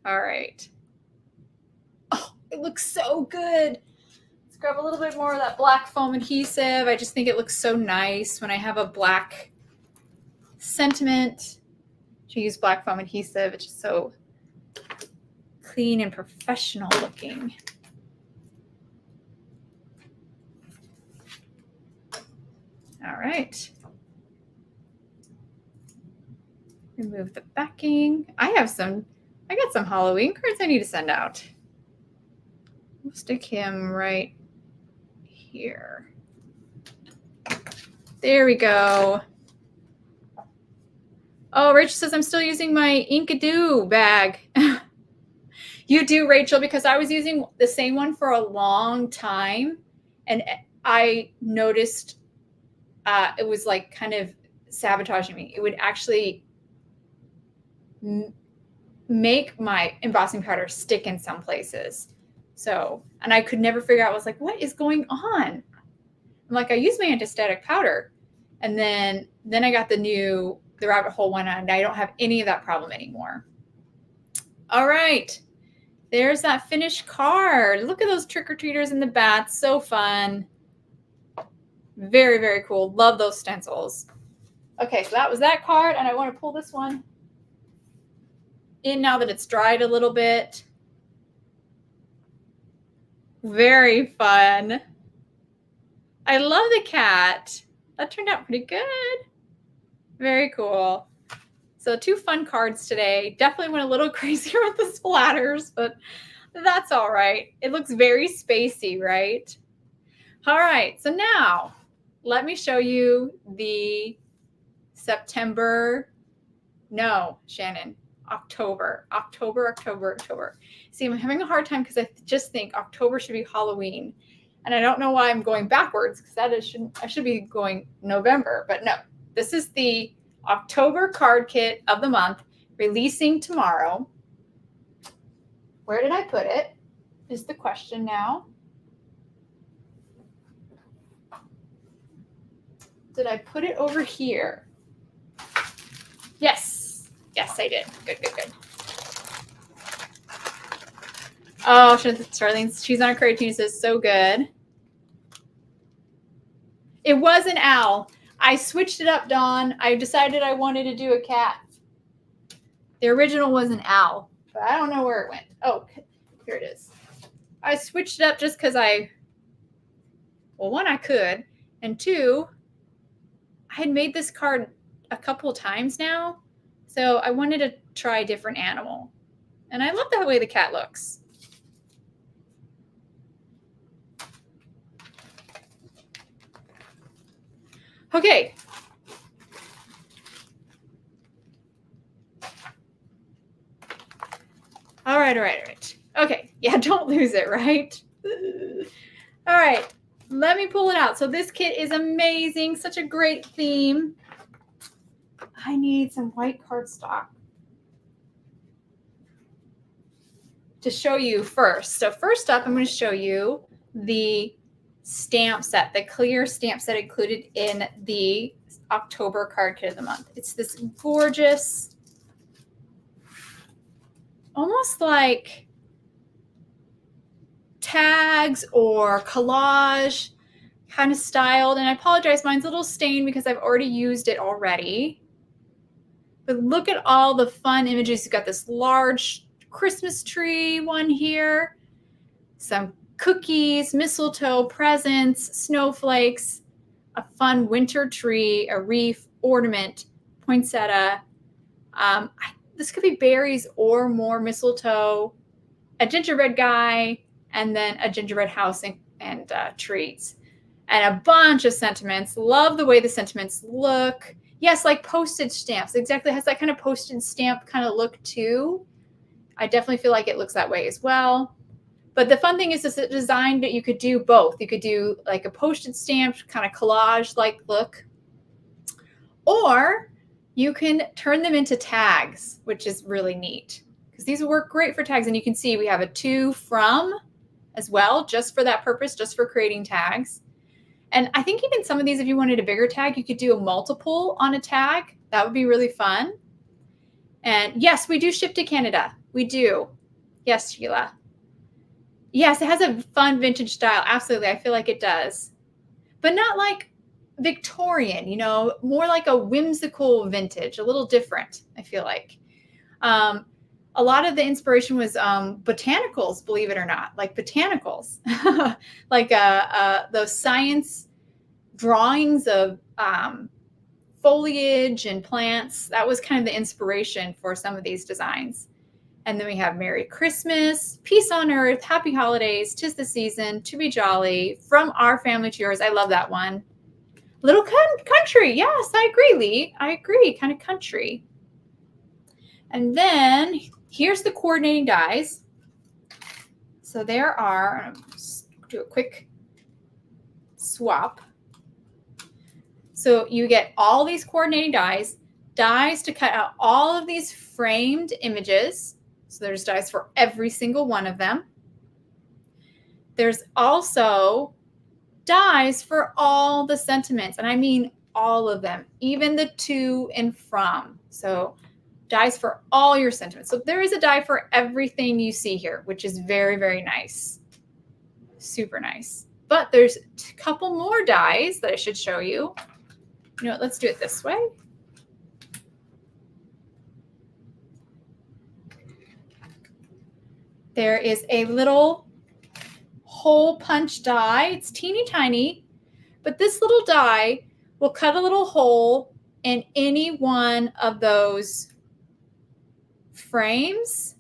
All right. Oh, it looks so good. Let's grab a little bit more of that black foam adhesive. I just think it looks so nice when I have a black sentiment to use black foam adhesive. It's just so clean and professional looking. All right. Remove the backing. I got some Halloween cards I need to send out. We'll stick him right here. There we go. Oh, Rachel says I'm still using my Inkadoo bag. You do, Rachel, because I was using the same one for a long time, and I noticed it was like kind of sabotaging me. It would actually make my embossing powder stick in some places. So, and I could never figure out, I was like, what is going on? I'm like, I used my anti-static powder, and then I got the rabbit hole one, and I don't have any of that problem anymore. All right. There's that finished card. Look at those trick-or-treaters in the bats. So fun. Very, very cool. Love those stencils. Okay, so that was that card, and I want to pull this one in now that it's dried a little bit. Very fun. I love the cat. That turned out pretty good. Very cool. So 2 fun cards today. Definitely went a little crazier with the splatters, but that's all right. It looks very spacey, right? All right, so now let me show you the September, no, Shannon, October. See, I'm having a hard time because I just think October should be Halloween. And I don't know why I'm going backwards, because I should be going November, but no. This is the October card kit of the month, releasing tomorrow. Where did I put it? Is the question now. Did I put it over here? Yes. Yes, I did. Good. Oh, Charlene, she's on a cartoon, says so good. It was an owl. I switched it up, Dawn. I decided I wanted to do a cat. The original was an owl, but I don't know where it went. Oh, here it is. I switched it up just because well, 1, I could, and 2, I had made this card a couple times now, so I wanted to try a different animal. And I love the way the cat looks. Okay. All right. Okay. Yeah, don't lose it, right? All right. Let me pull it out. So this kit is amazing. Such a great theme. I need some white cardstock to show you first. So first up, I'm going to show you the stamp set, the clear stamp set included in the October card kit of the month. It's this gorgeous, almost like tags or collage kind of styled. And I apologize, mine's a little stained because I've already used it already. But look at all the fun images. You've got this large Christmas tree one here, some cookies, mistletoe, presents, snowflakes, a fun winter tree, a wreath, ornament, poinsettia. This could be berries or more mistletoe, a gingerbread guy, and then a gingerbread house and treats. And a bunch of sentiments. Love the way the sentiments look. Yes, like postage stamps. Exactly. It has that kind of postage stamp kind of look too. I definitely feel like it looks that way as well. But the fun thing is it's designed that you could do both. You could do like a postage stamp kind of collage-like look, or you can turn them into tags, which is really neat because these work great for tags. And you can see we have a to from as well, just for that purpose, just for creating tags. And I think even some of these, if you wanted a bigger tag, you could do a multiple on a tag. That would be really fun. And yes, we do ship to Canada. We do. Yes, Sheila. Yes, it has a fun vintage style. Absolutely. I feel like it does. But not like Victorian, you know, more like a whimsical vintage, a little different, I feel like. A lot of the inspiration was botanicals, believe it or not, like botanicals, like those science drawings of foliage and plants. That was kind of the inspiration for some of these designs. And then we have Merry Christmas, Peace on Earth, Happy Holidays, 'Tis the Season, To Be Jolly, From Our Family to Yours. I love that one. Little country. Yes, I agree, Lee. I agree. Kind of country. And then here's the coordinating dies. So there are, I'm going to do a quick swap. So you get all these coordinating dies to cut out all of these framed images. So there's dies for every single one of them. There's also dies for all the sentiments, and I mean all of them, even the to and from. So dies for all your sentiments. So there is a die for everything you see here, which is very, very nice. Super nice. But there's a couple more dies that I should show you. You know what? Let's do it this way. There is a little hole punch die. It's teeny tiny, but this little die will cut a little hole in any one of those frames.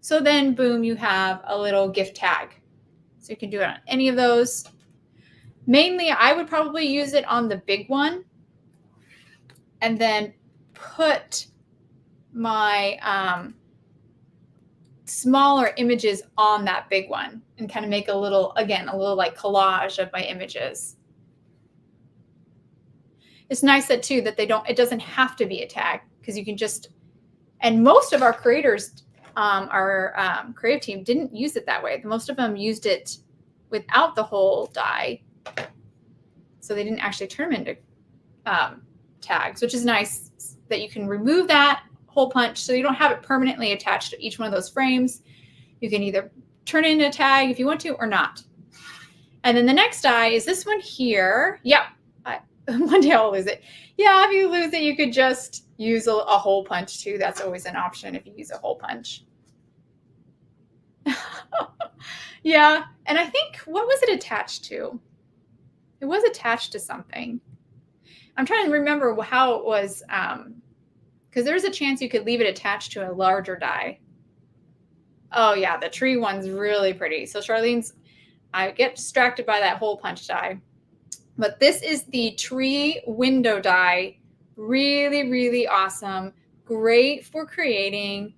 So then, boom, you have a little gift tag. So you can do it on any of those. Mainly, I would probably use it on the big one and then put my smaller images on that big one and kind of make a little, again, a little like collage of my images. It's nice that too, that it doesn't have to be a tag, because you can just, and most of our creators, our creative team didn't use it that way. Most of them used it without the whole die. So they didn't actually turn them into tags, which is nice that you can remove that hole punch so you don't have it permanently attached to each one of those frames. You can either turn it into a tag if you want to or not. And then the next die is this one here. Yep. One day I'll lose it. Yeah, if you lose it, you could just use a hole punch too. That's always an option if you use a hole punch. Yeah. And I think, what was it attached to? It was attached to something. I'm trying to remember how it was, because there's a chance you could leave it attached to a larger die. Oh yeah, the tree one's really pretty. So Charlene's, I get distracted by that hole punch die. But this is the tree window die. Really, really awesome. Great for creating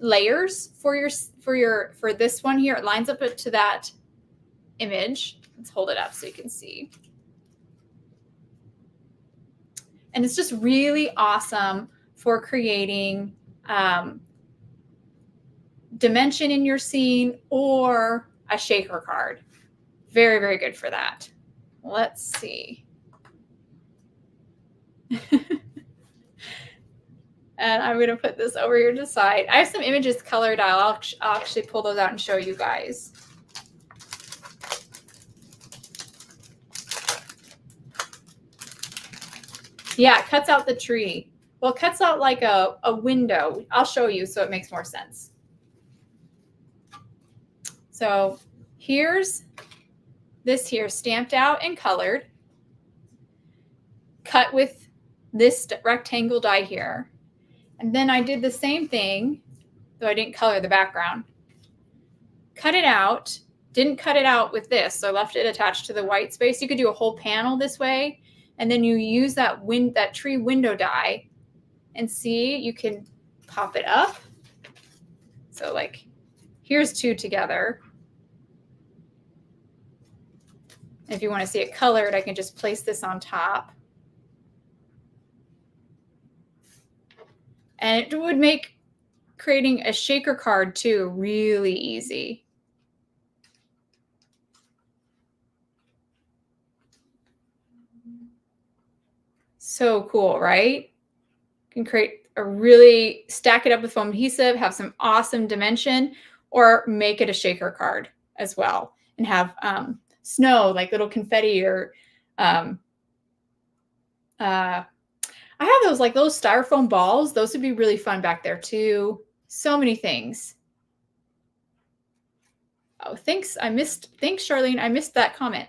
layers for this one here. It lines up to that image. Let's hold it up so you can see. And it's just really awesome for creating dimension in your scene or a shaker card. Very, very good for that. Let's see. And I'm going to put this over here to the side. I have some images colored out. I'll actually pull those out and show you guys. Yeah, it cuts out the tree. Well, it cuts out like a window. I'll show you so it makes more sense. So here's this here stamped out and colored, cut with this rectangle die here. And then I did the same thing, though I didn't color the background. Cut it out, didn't cut it out with this, so I left it attached to the white space. You could do a whole panel this way, and then you use that tree window die, and see, you can pop it up. So like, here's two together. If you want to see it colored, I can just place this on top. And it would make creating a shaker card too really easy. So cool, right? You can create a really, stack it up with foam adhesive, have some awesome dimension, or make it a shaker card as well and have snow, like little confetti, or I have those, like those styrofoam balls. Those would be really fun back there too. So many things. Oh, thanks. Thanks, Charlene. I missed that comment.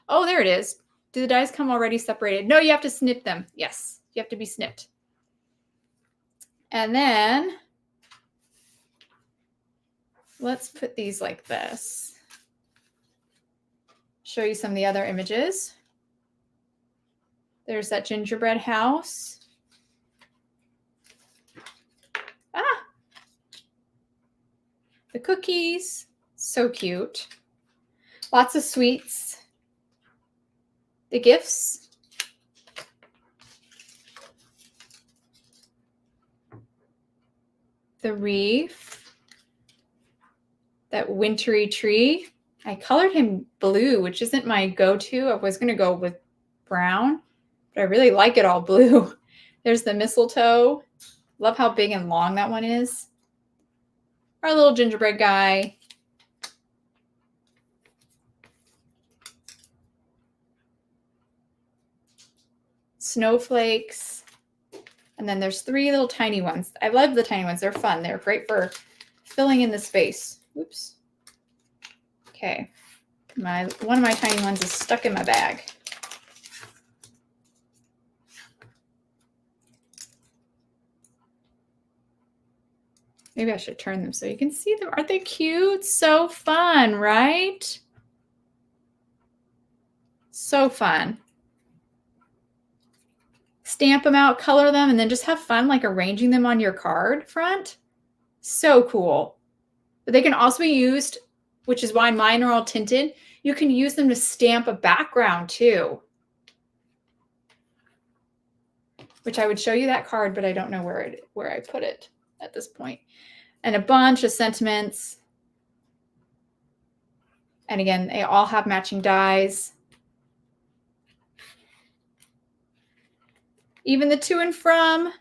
Oh, there it is. Do the dies come already separated? No, you have to snip them. Yes, you have to be snipped. And then let's put these like this. Show you some of the other images. There's that gingerbread house. Ah, the cookies, so cute. Lots of sweets. The gifts. The wreath. That wintry tree. I colored him blue, which isn't my go-to. I was gonna go with brown, but I really like it all blue. There's the mistletoe. Love how big and long that one is. Our little gingerbread guy. Snowflakes. And then there's three little tiny ones. I love the tiny ones. They're fun. They're great for filling in the space. Oops. Okay. One of my tiny ones is stuck in my bag. Maybe I should turn them so you can see them. Aren't they cute? So fun, right? So fun. Stamp them out, color them, and then just have fun like arranging them on your card front. So cool. But they can also be used, which is why mine are all tinted. You can use them to stamp a background too. Which I would show you that card, but I don't know where I put it at this point. And a bunch of sentiments. And again, they all have matching dies. Even the to and from.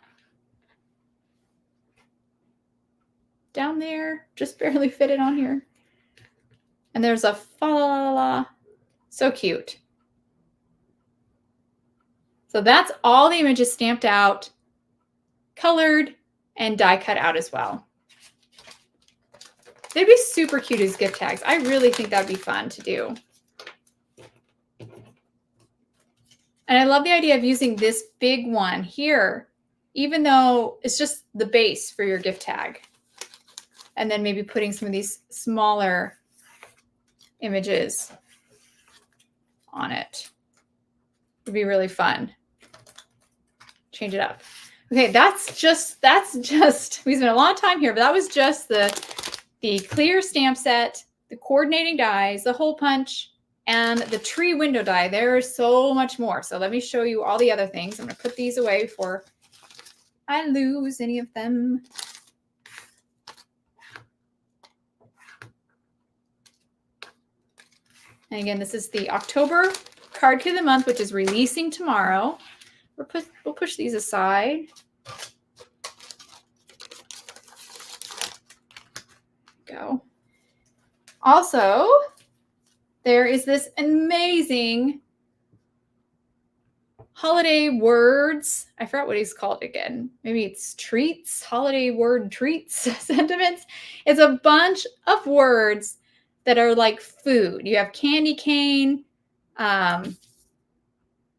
Down there, just barely fit it on here. And there's a fa la la la. So cute. So that's all the images stamped out, colored, and die cut out as well. They'd be super cute as gift tags. I really think that'd be fun to do. And I love the idea of using this big one here, even though it's just the base for your gift tag. And then maybe putting some of these smaller images on it. It'd be really fun. Change it up. Okay, that's just, we spent a long time here, but that was just the clear stamp set, the coordinating dies, the hole punch, and the tree window die. There's so much more. So let me show you all the other things. I'm going to put these away before I lose any of them. And again, this is the October card kit of the month, which is releasing tomorrow. We'll push these aside. Go. Also, there is this amazing holiday words. I forgot what he's called again. Maybe it's treats, holiday word treats, sentiments. It's a bunch of words that are like food. You have candy cane,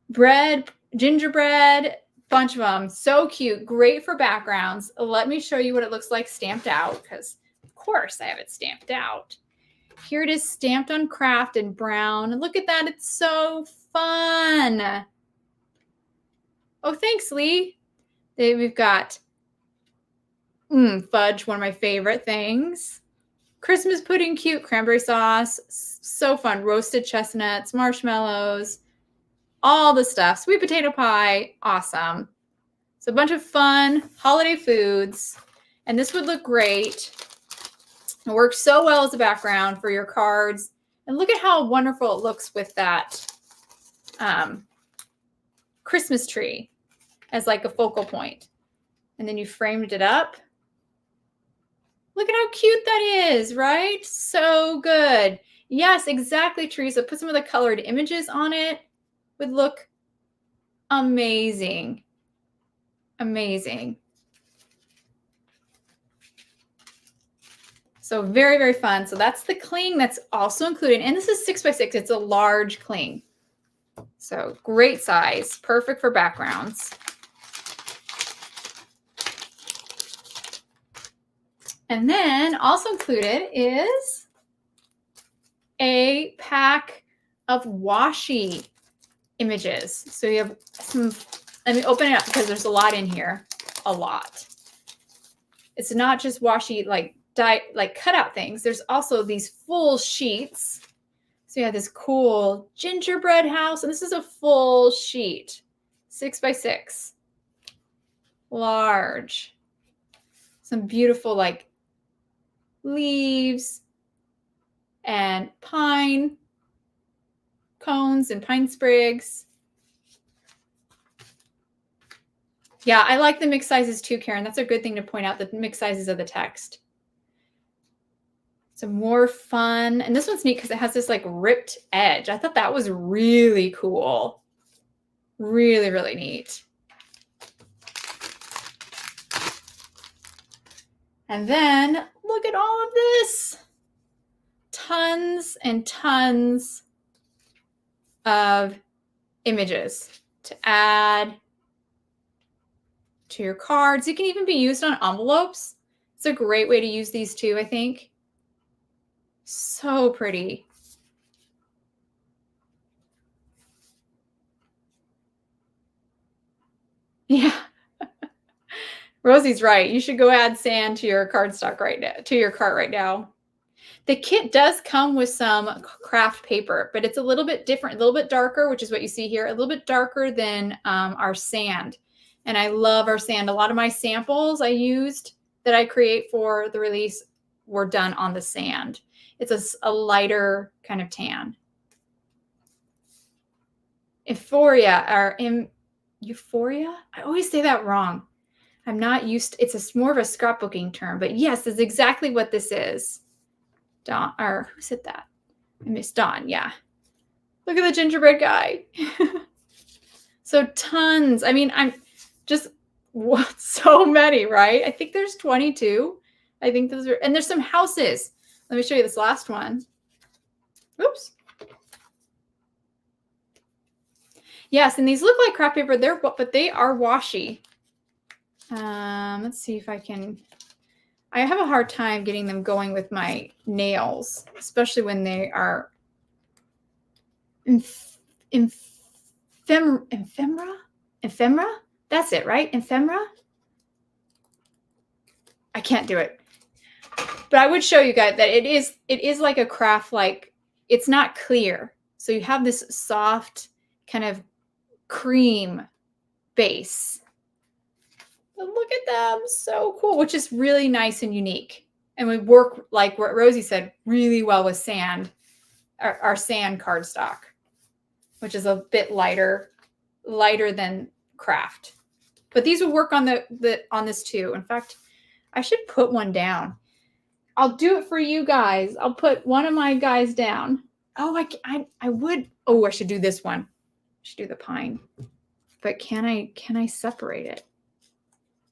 bread, gingerbread, bunch of them. So cute. Great for backgrounds. Let me show you what it looks like stamped out, because of course I have it stamped out. Here it is stamped on craft in brown. Look at that. It's so fun. Oh, thanks, Lee. We've got Fudge, one of my favorite things. Christmas pudding, cute. Cranberry sauce, so fun. Roasted chestnuts, marshmallows, all the stuff. Sweet potato pie, awesome. So a bunch of fun holiday foods. And this would look great. It works so well as a background for your cards. And look at how wonderful it looks with that Christmas tree as like a focal point. And then you framed it up. Look at how cute that is, right? So good. Yes, exactly, Teresa. Put some of the colored images on it. Would look amazing. Amazing. So very, very fun. So that's the cling that's also included. And this is 6x6. It's a large cling. So great size. Perfect for backgrounds. And then also included is a pack of washi images. So you have some, let me open it up because there's a lot in here. A lot. It's not just washi like cutout things. There's also these full sheets. So you have this cool gingerbread house, and this is a full sheet, 6x6, large. Some beautiful like leaves and pine cones and pine sprigs. Yeah, I like the mix sizes too, Karen. That's a good thing to point out, the mix sizes of the text. Some more fun. And this one's neat because it has this like ripped edge. I thought that was really cool. Really, really neat. And then look at all of this. Tons and tons of images to add to your cards. It can even be used on envelopes. It's a great way to use these too, I think. So pretty. Yeah. Rosie's right. You should go add sand to your cardstock right now, to your cart right now. The kit does come with some craft paper, but it's a little bit different, a little bit darker, which is what you see here, a little bit darker than our sand. And I love our sand. A lot of my samples I used that I create for the release were done on the sand. It's a lighter kind of tan. Euphoria. I always say that wrong. I'm not used to, it's more of a scrapbooking term, but yes, that's exactly what this is. Dawn, or who said that? Miss Dawn, yeah. Look at the gingerbread guy. So tons. I mean, I'm just, what, so many, right? I think there's 22. I think those are, and there's some houses. Let me show you this last one. Oops. Yes, and these look like craft paper, but they are washi. Let's see if I can. I have a hard time getting them going with my nails, especially when they are ephemera? That's it, right? Ephemera? I can't do it. But I would show you guys that it is like a craft, like it's not clear. So you have this soft kind of cream base. But look at them, so cool, which is really nice and unique. And we work, like what Rosie said, really well with sand, our sand cardstock, which is a bit lighter than craft. But these will work on on this too. In fact, I should put one down. I'll do it for you guys. I'll put one of my guys down. Oh, I would. Oh, I should do this one. I should do the pine. But can I separate it?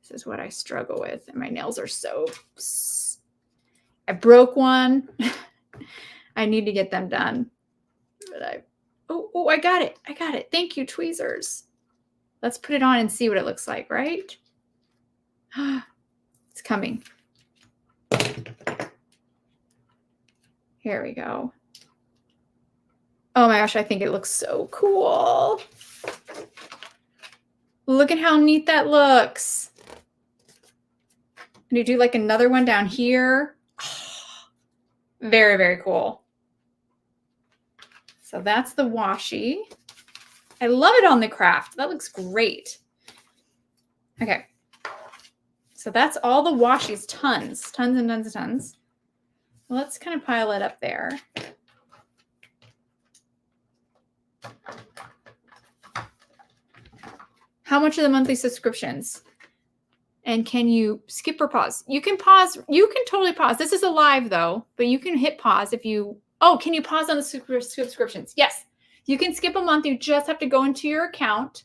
This is what I struggle with, and my nails are so. I broke one. I need to get them done. But oh, I got it. I got it. Thank you, tweezers. Let's put it on and see what it looks like, right? It's coming. Here we go. Oh my gosh, I think it looks so cool. Look at how neat that looks. And you do like another one down here. Very, very cool. So that's the washi. I love it on the craft. That looks great. Okay. So that's all the washies, tons and tons and tons. Let's kind of pile it up there. How much are the monthly subscriptions? And can you skip or pause? You can pause. You can totally pause. This is a live though, but you can hit pause if you, oh, can you pause on the subscriptions? Yes, you can skip a month. You just have to go into your account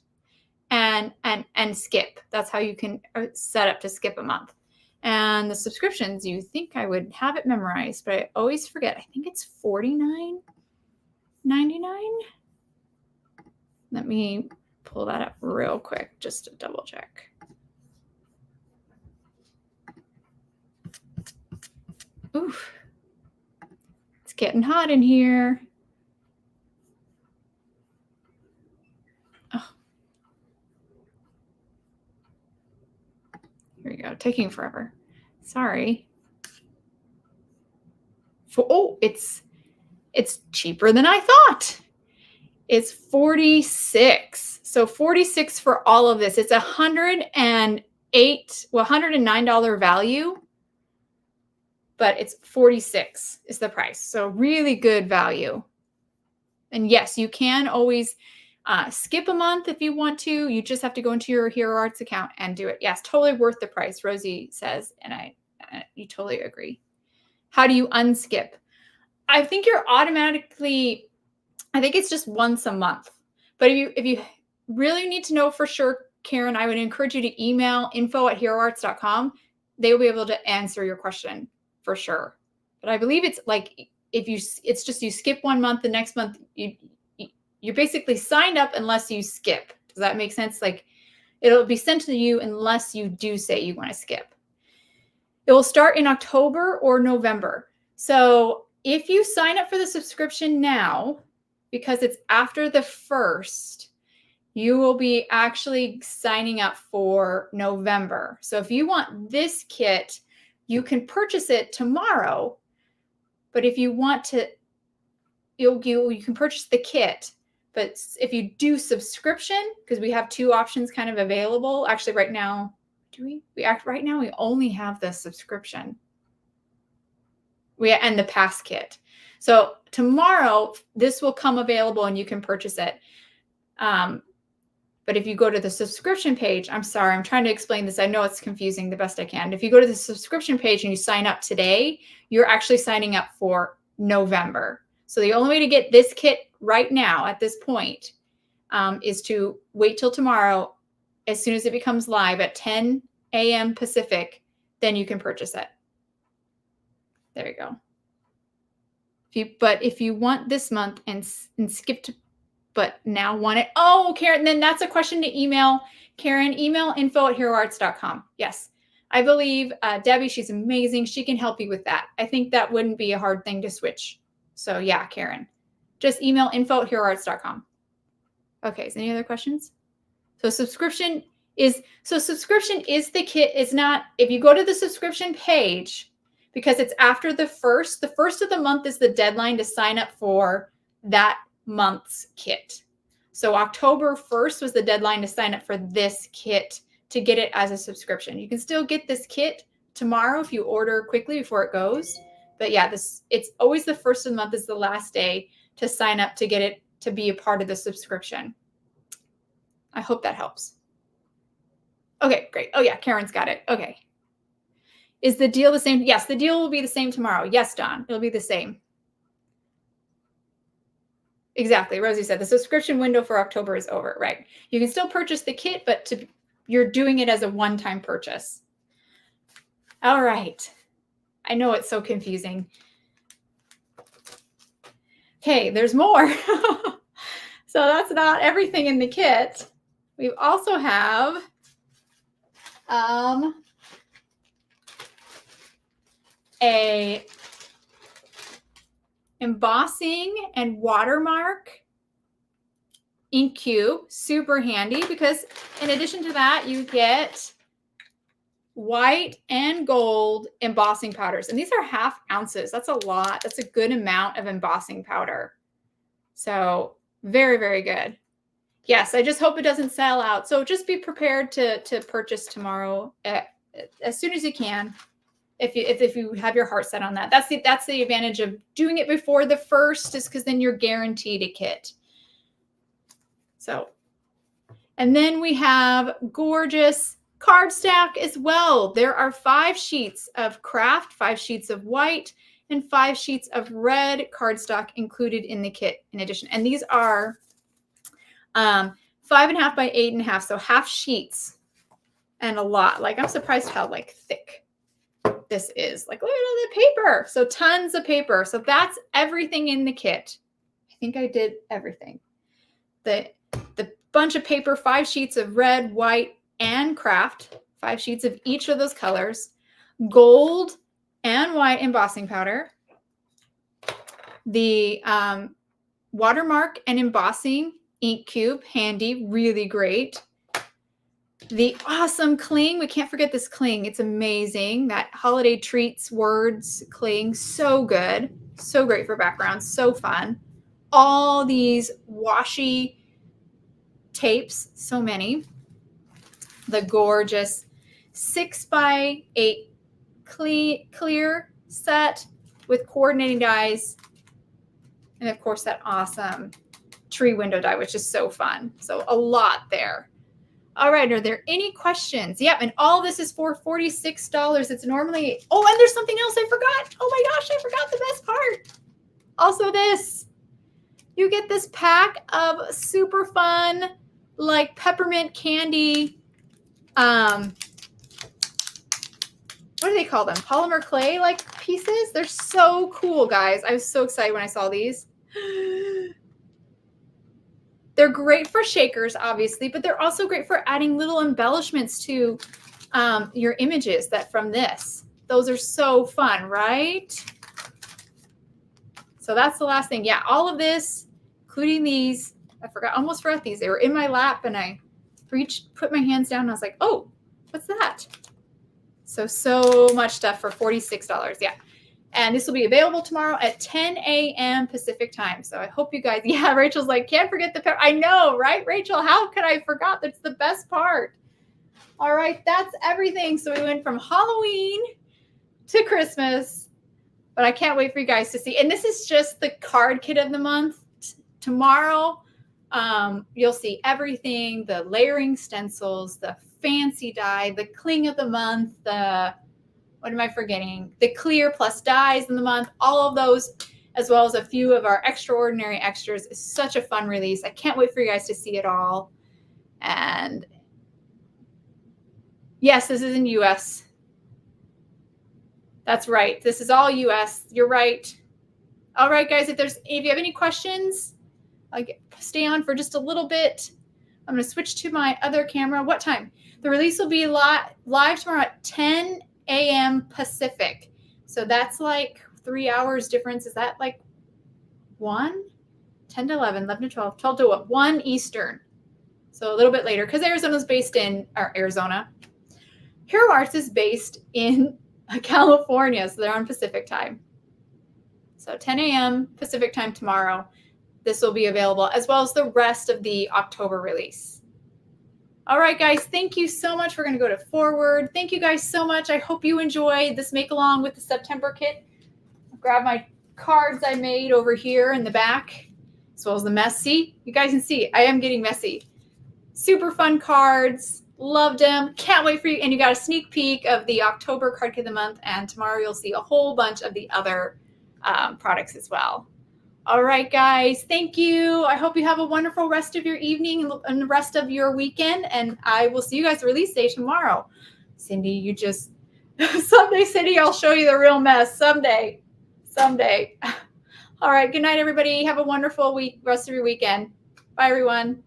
and skip. That's how you can set up to skip a month. And the subscriptions, you think I would have it memorized, but I always forget. I think it's $49.99. Let me pull that up real quick just to double check. Oof. It's getting hot in here. Oh. Here we go. Taking forever. Sorry. Oh, it's cheaper than I thought. It's $46. So $46 for all of this. It's $109 value, but it's $46 is the price. So really good value. And yes, you can always skip a month if you want to. You just have to go into your Hero Arts account and do it. Yes, totally worth the price, Rosie says, and you totally agree. How do you unskip? I think you're automatically, I think it's just once a month. But if you really need to know for sure, Karen, I would encourage you to email info@heroarts.com. They will be able to answer your question for sure. But I believe it's like it's just you skip 1 month, the next month you're basically signed up unless you skip. Does that make sense? Like it'll be sent to you unless you do say you want to skip. It will start in October or November. So if you sign up for the subscription now, because it's after the 1st, you will be actually signing up for November. So if you want this kit, you can purchase it tomorrow. But if you want to, you can purchase the kit. But if you do subscription, because we have 2 options kind of available. Actually, right now, right now we only have the subscription. And the pass kit. So tomorrow, this will come available and you can purchase it. But if you go to the subscription page, I'm sorry, I'm trying to explain this. I know it's confusing the best I can. If you go to the subscription page and you sign up today, you're actually signing up for November. So the only way to get this kit right now at this point is to wait till tomorrow. As soon as it becomes live at 10 a.m. Pacific, then you can purchase it. There you go. But if you want this month and skip to, but now want it, oh, Karen, then that's a question to email. Karen, email info@heroarts.com. Yes, I believe Debbie, she's amazing. She can help you with that. I think that wouldn't be a hard thing to switch. So yeah, Karen, just email info@heroarts.com. Okay, so any other questions? So subscription is the kit. Is not, if you go to the subscription page, because it's after the 1st of the month is the deadline to sign up for that month's kit. So October 1st was the deadline to sign up for this kit to get it as a subscription. You can still get this kit tomorrow if you order quickly before it goes. But yeah, it's always the 1st of the month is the last day to sign up to get it to be a part of the subscription. I hope that helps. Okay, great. Oh yeah, Karen's got it. Okay. Is the deal the same? Yes, the deal will be the same tomorrow. Yes, Don, it'll be the same. Exactly. Rosie said the subscription window for October is over, right? You can still purchase the kit, but you're doing it as a one-time purchase. All right. I know it's so confusing. Okay, there's more. So that's not everything in the kit. We also have a embossing and watermark ink cube. Super handy because in addition to that, you get white and gold embossing powders. And these are 1/2 ounces. That's a lot. That's a good amount of embossing powder. So very, very good. Yes, I just hope it doesn't sell out. So just be prepared to purchase tomorrow as soon as you can. If you have your heart set on that. That's the advantage of doing it before the 1st, is because then you're guaranteed a kit. So, and then we have gorgeous card stack as well. There are 5 sheets of craft, 5 sheets of white, and 5 sheets of red cardstock included in the kit in addition. And these are 5.5 by 8.5, so half sheets, and a lot. Like, I'm surprised how like thick this is. Like, look at all the paper. So tons of paper. So that's everything in the kit. I think I did everything. The bunch of paper, 5 sheets of red, white, and craft, 5 sheets of each of those colors, gold and white embossing powder, the watermark and embossing ink cube, handy, really great. The awesome cling. We can't forget this cling. It's amazing. That holiday treats words cling. So good. So great for background. So fun. All these washi tapes. So many. The gorgeous 6 by 8 clear set with coordinating dies. And of course that awesome tree window die, which is so fun. So a lot there. All right, are there any questions? Yep, and all this is for $46. It's normally, oh, and there's something else I forgot. Oh my gosh, I forgot the best part. Also this, you get this pack of super fun, like peppermint candy, what do they call them? Polymer clay like pieces. They're so cool, guys. I was so excited when I saw these. They're great for shakers, obviously, but they're also great for adding little embellishments to your images that from this. Those are so fun, right? So that's the last thing. Yeah, all of this, including these. I almost forgot these. They were in my lap, and I put my hands down, and I was like, oh, what's that? So much stuff for $46. Yeah. And this will be available tomorrow at 10 a.m. Pacific time. So I hope you guys, yeah, Rachel's like, can't forget the pepper. I know, right, Rachel? How could I forgot? That's the best part. All right, that's everything. So we went from Halloween to Christmas, but I can't wait for you guys to see. And this is just the card kit of the month. Tomorrow, you'll see everything, the layering stencils, the fancy die, the cling of the month, what am I forgetting? The clear plus dies in the month, all of those, as well as a few of our extraordinary extras. Is such a fun release. I can't wait for you guys to see it all. And yes, this is in US. That's right. This is all US. You're right. All right, guys, if you have any questions, stay on for just a little bit. I'm going to switch to my other camera. What time? The release will be live tomorrow at 10 a.m. Pacific. So that's like 3 hours difference. Is that like 1? 10 to 11, 11 to 12, 12 to 1 Eastern. So a little bit later, because Arizona's based in, or Arizona. Hero Arts is based in California, so they're on Pacific time. So 10 a.m. Pacific time tomorrow. This will be available, as well as the rest of the October release. All right, guys, thank you so much. We're going to go to forward. Thank you guys so much. I hope you enjoyed this make along with the September kit. I'll grab my cards I made over here in the back, as well as the mess. See, you guys can see I am getting messy. Super fun cards. Loved them. Can't wait for you. And you got a sneak peek of the October card kit of the month. And tomorrow you'll see a whole bunch of the other products as well. All right, guys, thank you. I hope you have a wonderful rest of your evening and the rest of your weekend. And I will see you guys release day tomorrow. Cindy, you just, someday, Cindy, I'll show you the real mess. Someday. All right, good night, everybody. Have a wonderful rest of your weekend. Bye, everyone.